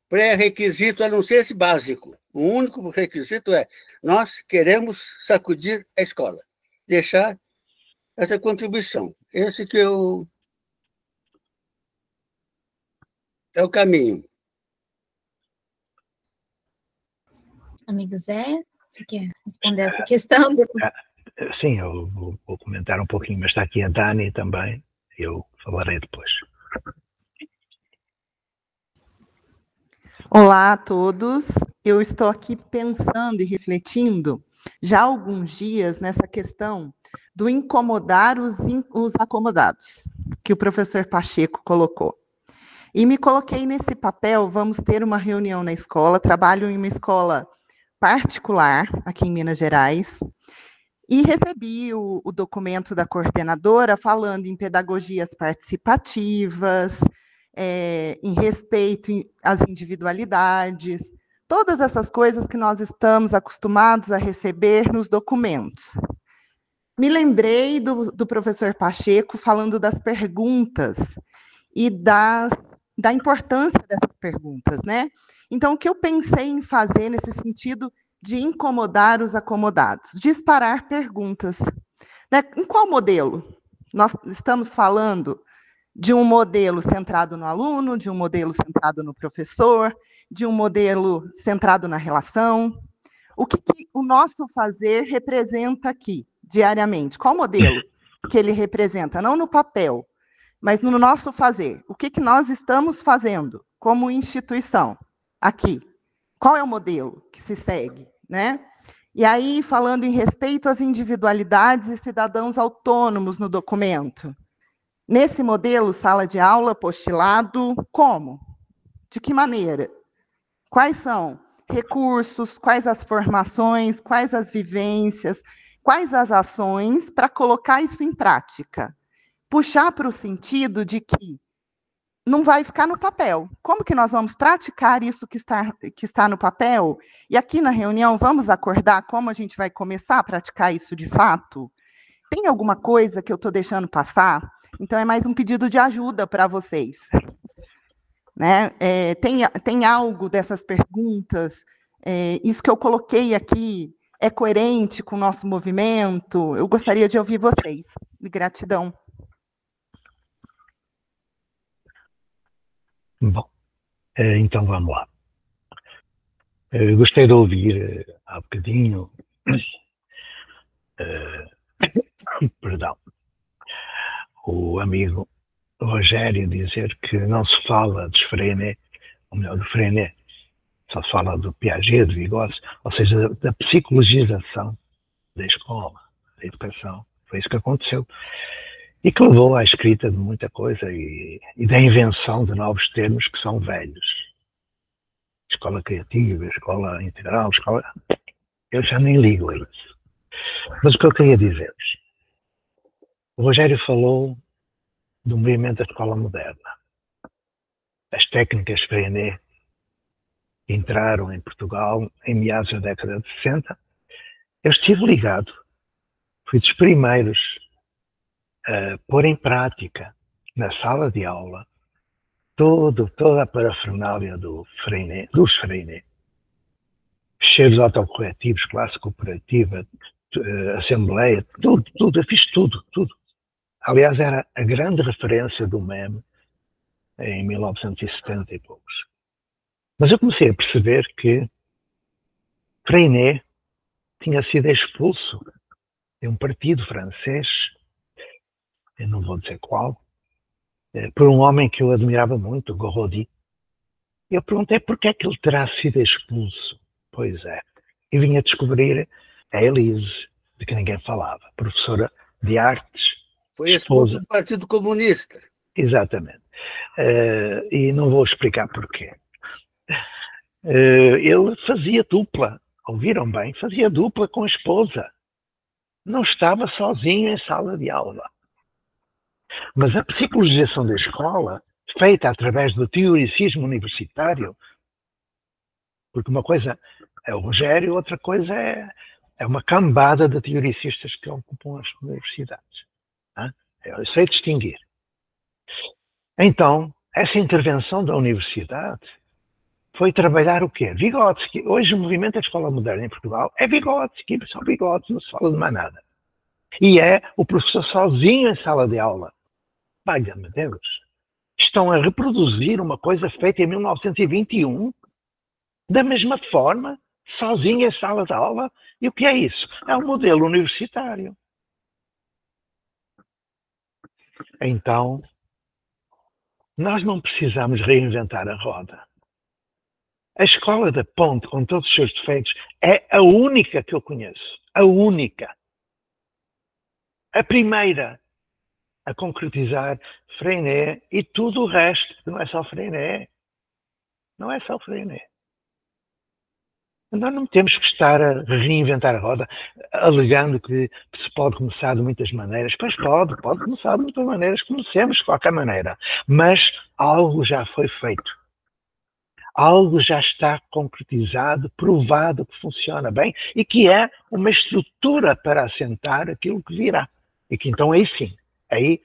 pré-requisito, a não ser esse básico. O único requisito é: nós queremos sacudir a escola, deixar essa contribuição. Esse que é o caminho. Amigo Zé, você quer responder essa questão? Sim, eu vou comentar um pouquinho, mas está aqui a Dani também, eu falarei depois. Olá a todos, eu estou aqui pensando e refletindo já há alguns dias nessa questão do incomodar os acomodados, que o professor Pacheco colocou. E me coloquei nesse papel, vamos ter uma reunião na escola, trabalho em uma escola particular, aqui em Minas Gerais, e recebi o documento da coordenadora falando em pedagogias participativas, em respeito às individualidades, todas essas coisas que nós estamos acostumados a receber nos documentos. Me lembrei do professor Pacheco falando das perguntas e da importância dessas perguntas, né? Então, o que eu pensei em fazer nesse sentido de incomodar os acomodados? Disparar perguntas. Né? Em qual modelo? Nós estamos falando de um modelo centrado no aluno, de um modelo centrado no professor, de um modelo centrado na relação. O que o nosso fazer representa aqui, diariamente? Qual modelo que ele representa? Não no papel, mas no nosso fazer. O que nós estamos fazendo como instituição aqui? Qual é o modelo que se segue, né? E aí, falando em respeito às individualidades e cidadãos autônomos no documento. Nesse modelo, sala de aula, postilado, como? De que maneira? Quais são recursos, quais as formações, quais as vivências, quais as ações para colocar isso em prática? Puxar para o sentido de que não vai ficar no papel. Como que nós vamos praticar isso que está no papel? E aqui na reunião, vamos acordar como a gente vai começar a praticar isso de fato? Tem alguma coisa que eu estou deixando passar? Então, é mais um pedido de ajuda para vocês. Né? Tem algo dessas perguntas? Isso que eu coloquei aqui é coerente com o nosso movimento? Eu gostaria de ouvir vocês. Gratidão. Bom, então vamos lá. Gostei de ouvir há bocadinho, perdão, o amigo Rogério dizer que não se fala de Freinet, ou melhor, do Freinet, só se fala do Piaget, do Vygotsky, ou seja, da psicologização da escola, da educação. Foi isso que aconteceu. E que levou à escrita de muita coisa e da invenção de novos termos que são velhos. Escola criativa, escola integral, escola... Eu já nem ligo a isso. Mas o que eu queria dizer-vos? O Rogério falou do movimento da escola moderna. As técnicas Freinet entraram em Portugal em meados da década de 60. Eu estive ligado. Fui dos primeiros a pôr em prática, na sala de aula, toda a parafernália dos Freinet. Cheiros autocorretivos, classe cooperativa, assembleia, tudo, eu fiz tudo. Aliás, era a grande referência do MEM em 1970 e poucos. Mas eu comecei a perceber que Freinet tinha sido expulso de um partido francês, eu não vou dizer qual, por um homem que eu admirava muito, Gorodi. Eu perguntei porquê é que ele terá sido expulso. Pois é, e vim a descobrir a Elise, de que ninguém falava, professora de artes. Foi expulso do Partido Comunista. Exatamente. E não vou explicar porquê. Ele fazia dupla, ouviram bem? Fazia dupla com a esposa. Não estava sozinho em sala de aula. Mas a psicologização da escola, feita através do teoricismo universitário, porque uma coisa é o Rogério, outra coisa é uma cambada de teoricistas que ocupam as universidades. Eu sei distinguir. Então, essa intervenção da universidade foi trabalhar o quê? Vygotsky. Hoje o movimento da escola moderna em Portugal é Vygotsky, só Vygotsky, não se fala de mais nada. E é o professor sozinho em sala de aula. Valha-me Deus. Estão a reproduzir uma coisa feita em 1921, da mesma forma, sozinho em sala de aula. E o que é isso? É um modelo universitário. Então, nós não precisamos reinventar a roda. A escola da Ponte, com todos os seus defeitos, é a única que eu conheço. A única. A primeira a concretizar Freinet e tudo o resto. Não é só Freinet. Não é só Freinet. Nós não temos que estar a reinventar a roda, alegando que se pode começar de muitas maneiras. Pois pode começar de muitas maneiras, comecemos de qualquer maneira. Mas algo já foi feito. Algo já está concretizado, provado que funciona bem e que é uma estrutura para assentar aquilo que virá. E que então aí sim, aí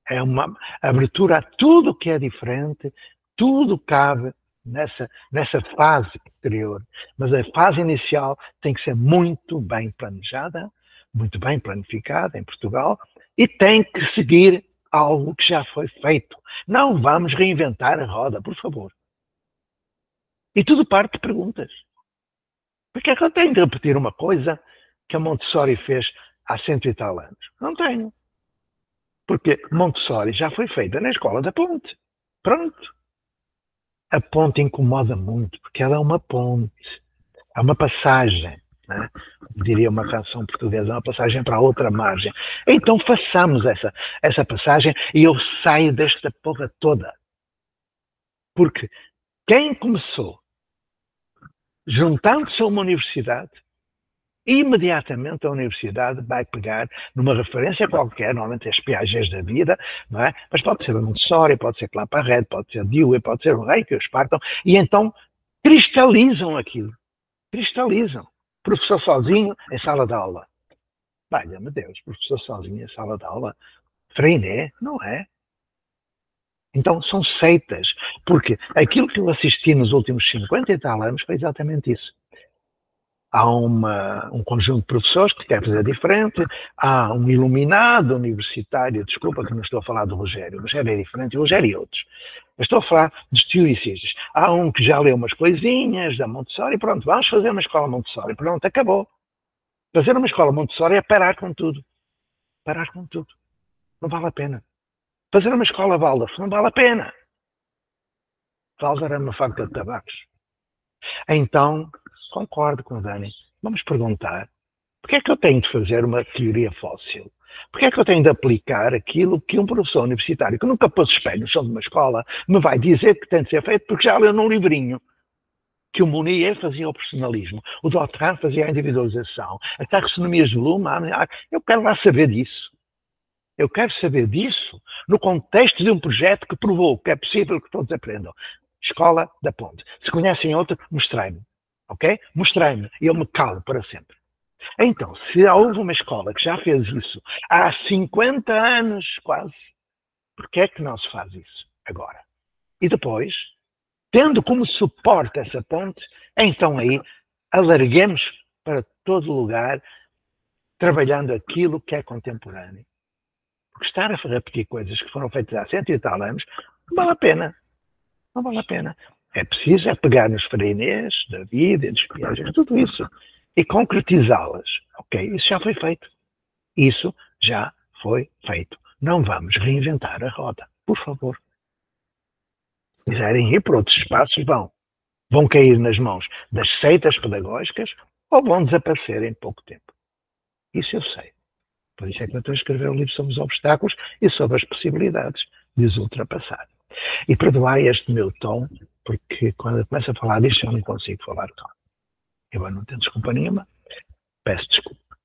é uma abertura a tudo o que é diferente, tudo cabe nessa fase posterior. Mas a fase inicial tem que ser muito bem planejada, muito bem planificada em Portugal e tem que seguir algo que já foi feito. Não vamos reinventar a roda, por favor. E tudo parte de perguntas. Porque é que eu tenho de repetir uma coisa que a Montessori fez há 100 e tal anos? Não tenho. Porque Montessori já foi feita na Escola da Ponte. Pronto. a ponte incomoda muito, porque ela é uma ponte, é uma passagem, né? Diria uma canção portuguesa, uma passagem para a outra margem. Então façamos essa passagem e eu saio desta porra toda. Porque quem começou juntando-se a uma universidade, imediatamente a universidade vai pegar numa referência qualquer, normalmente as Piagets da vida, não é? Mas pode ser a Montessori, pode ser Claparède, pode ser Dewey, pode ser o Rei, que os partam, e então cristalizam aquilo. Cristalizam. Professor sozinho em sala de aula. Valha-me Deus, professor sozinho em sala de aula. Freiné, não é? Então são seitas, porque aquilo que eu assisti nos últimos 50 e tal anos foi exatamente isso. Há um conjunto de professores que quer fazer diferente, há um iluminado universitário, desculpa que não estou a falar do Rogério, o Rogério é diferente, o Rogério e outros. Eu estou a falar dos teoricistas. Há um que já leu umas coisinhas da Montessori, pronto, vamos fazer uma escola Montessori, pronto, acabou. Fazer uma escola Montessori é parar com tudo. Parar com tudo. Não vale a pena. Fazer uma escola Waldorf não vale a pena. Waldorf é uma fábrica de tabacos. Então, concordo com o Dani. Vamos perguntar, porquê é que eu tenho de fazer uma teoria fóssil? Porquê é que eu tenho de aplicar aquilo que um professor universitário, que nunca pôs os pés no chão de uma escola, me vai dizer que tem de ser feito porque já leu num livrinho? Que o Mounier fazia o personalismo, o Dautran fazia a individualização, a taxonomia de Bloom, eu quero lá saber disso. Eu quero saber disso no contexto de um projeto que provou que é possível que todos aprendam. Escola da Ponte. Se conhecem outro, mostrei-me. Ok? Mostrei-me e eu me calo para sempre. Então, se houve uma escola que já fez isso há 50 anos quase, por que é que não se faz isso agora? E depois, tendo como suporte essa ponte, então aí alarguemos para todo lugar, trabalhando aquilo que é contemporâneo. Porque estar a repetir coisas que foram feitas há 100 e tal anos, não vale a pena. Não vale a pena. É preciso pegar nos Freinés, da vida, dos Piagets, tudo isso, e concretizá-las. Ok, isso já foi feito. Isso já foi feito. Não vamos reinventar a roda, por favor. Se quiserem ir para outros espaços, vão cair nas mãos das seitas pedagógicas ou vão desaparecer em pouco tempo. Isso eu sei. Por isso é que eu estou a escrever o livro sobre os obstáculos e sobre as possibilidades de os ultrapassar. E perdoai este meu tom, porque quando eu começo a falar disto eu não consigo falar calmo. Eu não tenho desculpa nenhuma. Peço desculpa.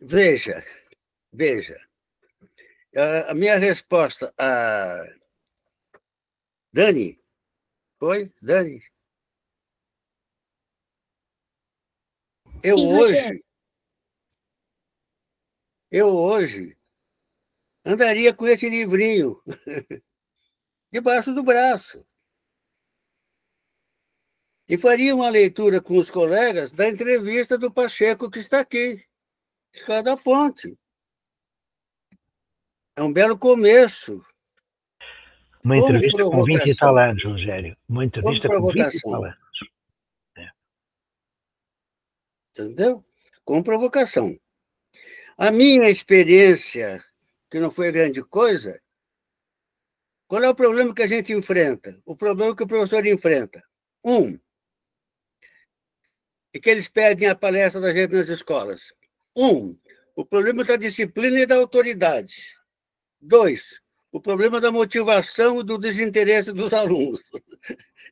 Veja. A minha resposta a Dani, foi? Dani? Eu hoje andaria com esse livrinho debaixo do braço e faria uma leitura com os colegas da entrevista do Pacheco que está aqui, Escola da Ponte. É um belo começo. Uma entrevista com 20 e tal anos, Rogério. Uma entrevista com 20 e tal anos. É. Entendeu? Com provocação. A minha experiência, que não foi grande coisa, qual é o problema que a gente enfrenta? O problema que o professor enfrenta. É que eles pedem a palestra da gente nas escolas. O problema da disciplina e da autoridade. 2, o problema da motivação e do desinteresse dos alunos.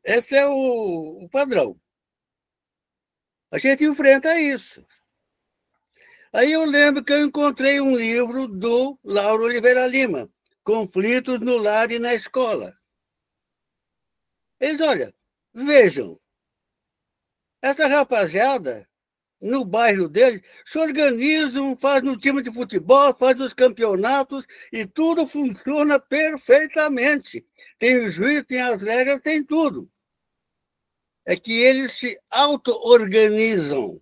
Esse é o padrão. A gente enfrenta isso. Aí eu lembro que eu encontrei um livro do Lauro Oliveira Lima, Conflitos no Lar e na Escola. Eles, olha, vejam, essa rapaziada, no bairro deles, se organizam, fazem um time de futebol, fazem os campeonatos e tudo funciona perfeitamente. Tem o juiz, tem as regras, tem tudo. É que eles se auto-organizam.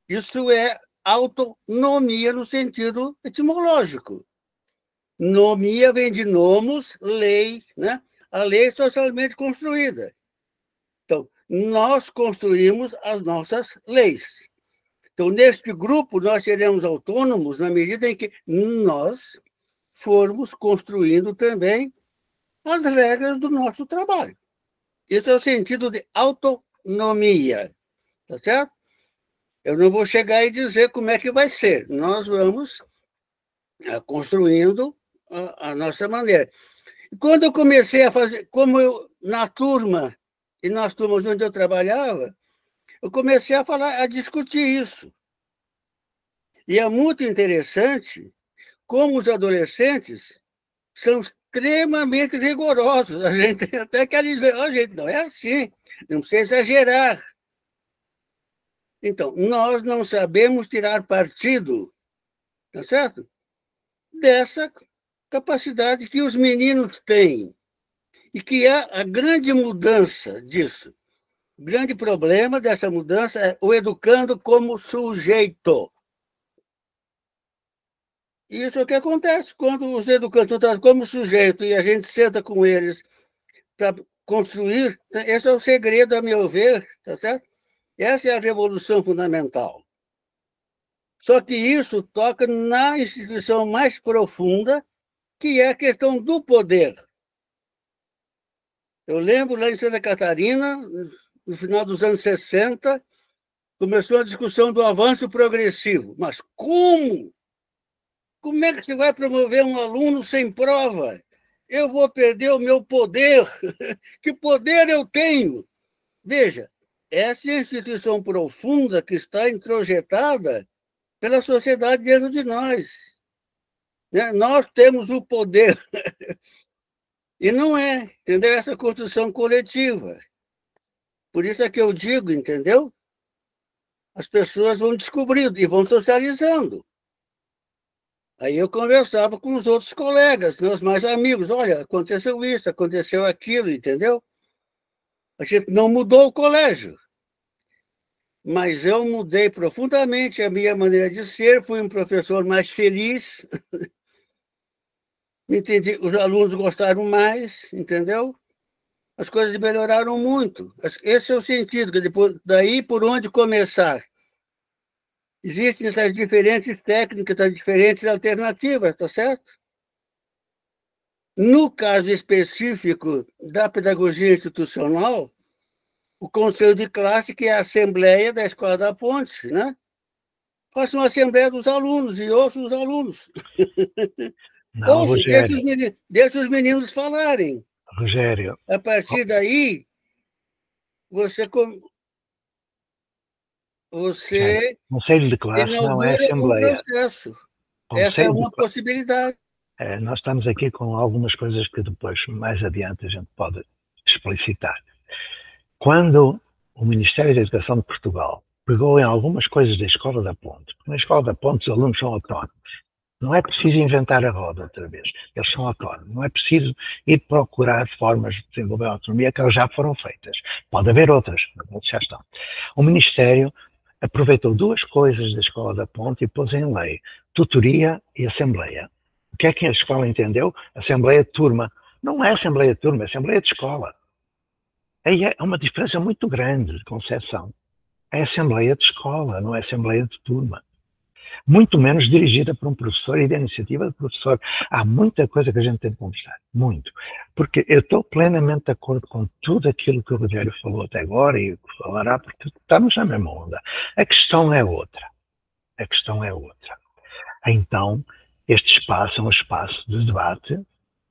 Isso é autonomia no sentido etimológico. Nomia vem de nomos, lei, né? A lei é socialmente construída. Então, nós construímos as nossas leis. Então, neste grupo, nós seremos autônomos na medida em que nós formos construindo também as regras do nosso trabalho. Esse é o sentido de autonomia, tá certo? Eu não vou chegar e dizer como é que vai ser. Nós vamos construindo a nossa maneira. Quando eu comecei a fazer, na turma, e nas turmas onde eu trabalhava, eu comecei a discutir isso. E é muito interessante como os adolescentes são extremamente rigorosos. A gente até quer dizer, gente, não é assim, não precisa exagerar. Então, nós não sabemos tirar partido, tá certo? Dessa capacidade que os meninos têm. E que é a grande mudança disso. O grande problema dessa mudança é o educando como sujeito. Isso é o que acontece quando os educandos estão como sujeito e a gente senta com eles para construir. Esse é o segredo, a meu ver, tá certo? Essa é a revolução fundamental. Só que isso toca na instituição mais profunda, que é a questão do poder. Eu lembro lá em Santa Catarina, no final dos anos 60, começou a discussão do avanço progressivo. Mas como? Como é que se vai promover um aluno sem prova? Eu vou perder o meu poder. Que poder eu tenho? Veja, essa é a instituição profunda que está introjetada pela sociedade dentro de nós. Nós temos o poder. E não é, entendeu? Essa construção coletiva. Por isso é que eu digo, entendeu? As pessoas vão descobrindo e vão socializando. Aí eu conversava com os outros colegas, meus mais amigos. Olha, aconteceu isso, aconteceu aquilo, entendeu? A gente não mudou o colégio. Mas eu mudei profundamente a minha maneira de ser, fui um professor mais feliz. Entendi, os alunos gostaram mais, entendeu? As coisas melhoraram muito. Esse é o sentido, que depois, daí por onde começar. Existem as diferentes técnicas, as diferentes alternativas, tá certo? No caso específico da pedagogia institucional, o conselho de classe, que é a assembleia da Escola da Ponte, né? Faça uma assembleia dos alunos e ouça os alunos. Não, Rogério. Deixa os meninos falarem. Rogério. A partir daí, você Conselho de classe não é assembleia. Processo. Essa é uma possibilidade. Nós estamos aqui com algumas coisas que depois, mais adiante, a gente pode explicitar. Quando o Ministério da Educação de Portugal pegou em algumas coisas da Escola da Ponte, porque na Escola da Ponte os alunos são autónomos, não é preciso inventar a roda outra vez, eles são autónomos, não é preciso ir procurar formas de desenvolver a autonomia que elas já foram feitas. Pode haver outras, mas já estão. O Ministério aproveitou duas coisas da Escola da Ponte e pôs em lei: tutoria e assembleia. O que é que a escola entendeu? Assembleia de turma. Não é assembleia de turma, é assembleia de escola. Aí é uma diferença muito grande de concepção. É assembleia de escola, não é assembleia de turma. Muito menos dirigida por um professor e da iniciativa do professor. Há muita coisa que a gente tem de conversar, muito. Porque eu estou plenamente de acordo com tudo aquilo que o Rogério falou até agora e que falará, porque estamos na mesma onda. A questão é outra. A questão é outra. Então, este espaço é um espaço de debate.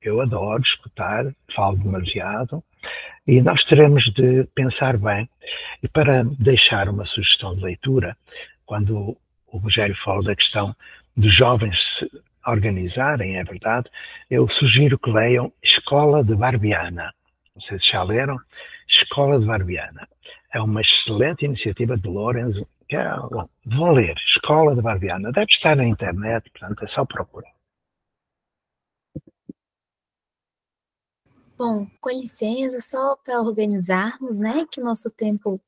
Eu adoro escutar, falo demasiado, e nós teremos de pensar bem. E para deixar uma sugestão de leitura, quando o Rogério fala da questão dos jovens se organizarem, é verdade, eu sugiro que leiam Escola de Barbiana. Não sei se já leram. Escola de Barbiana. É uma excelente iniciativa de Lorenzo. Vão ler. Escola de Barbiana. Deve estar na internet, portanto é só procurar. Bom, com licença, só para organizarmos, né, que nosso tempo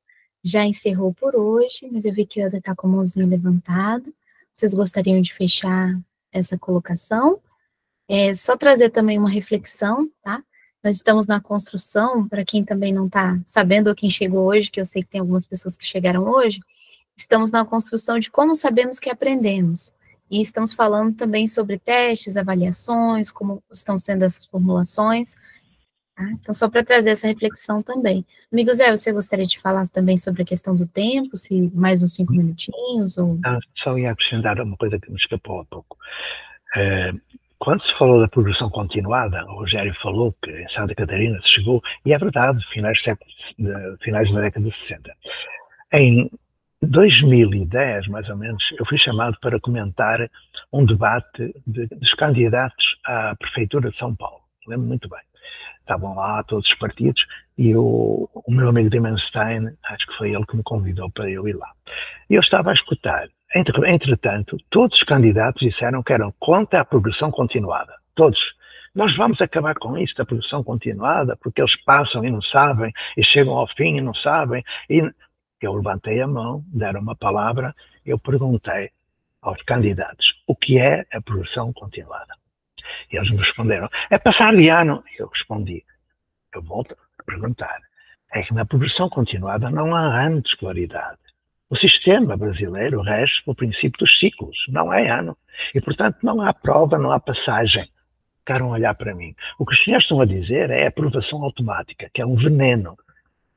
já encerrou por hoje, mas eu vi que o Helder está com a mãozinha levantada. Vocês gostariam de fechar essa colocação? Só trazer também uma reflexão, tá? Nós estamos na construção, para quem também não está sabendo, ou quem chegou hoje, que eu sei que tem algumas pessoas que chegaram hoje, estamos na construção de como sabemos que aprendemos. E estamos falando também sobre testes, avaliações, como estão sendo essas formulações. Tá? Então, só para trazer essa reflexão também. Amigo Zé, você gostaria de falar também sobre a questão do tempo, se mais uns 5 minutinhos? Ou... Não, só ia acrescentar uma coisa que me escapou há pouco. Quando se falou da progressão continuada, o Rogério falou que em Santa Catarina se chegou, e é verdade, finais da década de 60. Em 2010, mais ou menos, eu fui chamado para comentar um debate dos candidatos à Prefeitura de São Paulo. Lembro muito bem. Estavam lá todos os partidos e o meu amigo Dimenstein, acho que foi ele que me convidou para eu ir lá. E eu estava a escutar. Entretanto, todos os candidatos disseram que eram contra a progressão continuada. Todos. Nós vamos acabar com isto, a progressão continuada, porque eles passam e não sabem, e chegam ao fim e não sabem. E eu levantei a mão, deram uma palavra, eu perguntei aos candidatos o que é a progressão continuada. E eles me responderam, é passar de ano. Eu respondi, eu volto a perguntar, é que na progressão continuada não há ano de escolaridade. O sistema brasileiro rege o princípio dos ciclos, não é ano. E, portanto, não há prova, não há passagem. Ficaram a olhar para mim. O que os senhores estão a dizer é a aprovação automática, que é um veneno.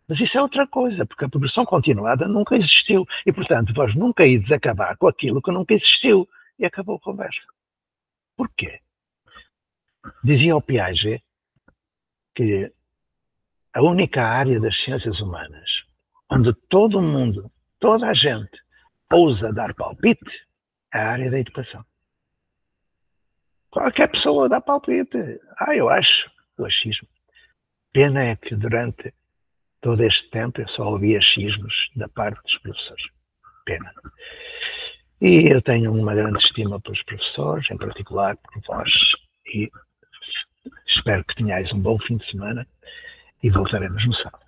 Mas isso é outra coisa, porque a progressão continuada nunca existiu. E, portanto, vós nunca ides acabar com aquilo que nunca existiu. E acabou a conversa. Porquê? Dizia o Piaget que a única área das ciências humanas onde todo mundo, toda a gente, ousa dar palpite é a área da educação. Qualquer pessoa dá palpite. Eu acho o achismo. Pena é que durante todo este tempo eu só ouvi achismos da parte dos professores. Pena. E eu tenho uma grande estima pelos professores, em particular por vós, e espero que tenhais um bom fim de semana e voltaremos no sábado.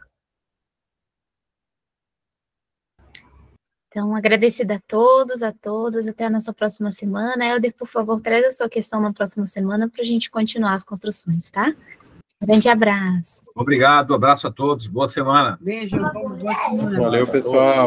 Então, agradecida a todos, até a nossa próxima semana. Helder, por favor, traz a sua questão na próxima semana para a gente continuar as construções, tá? Grande abraço. Obrigado, abraço a todos, boa semana. Beijo, boa semana. Valeu, pessoal.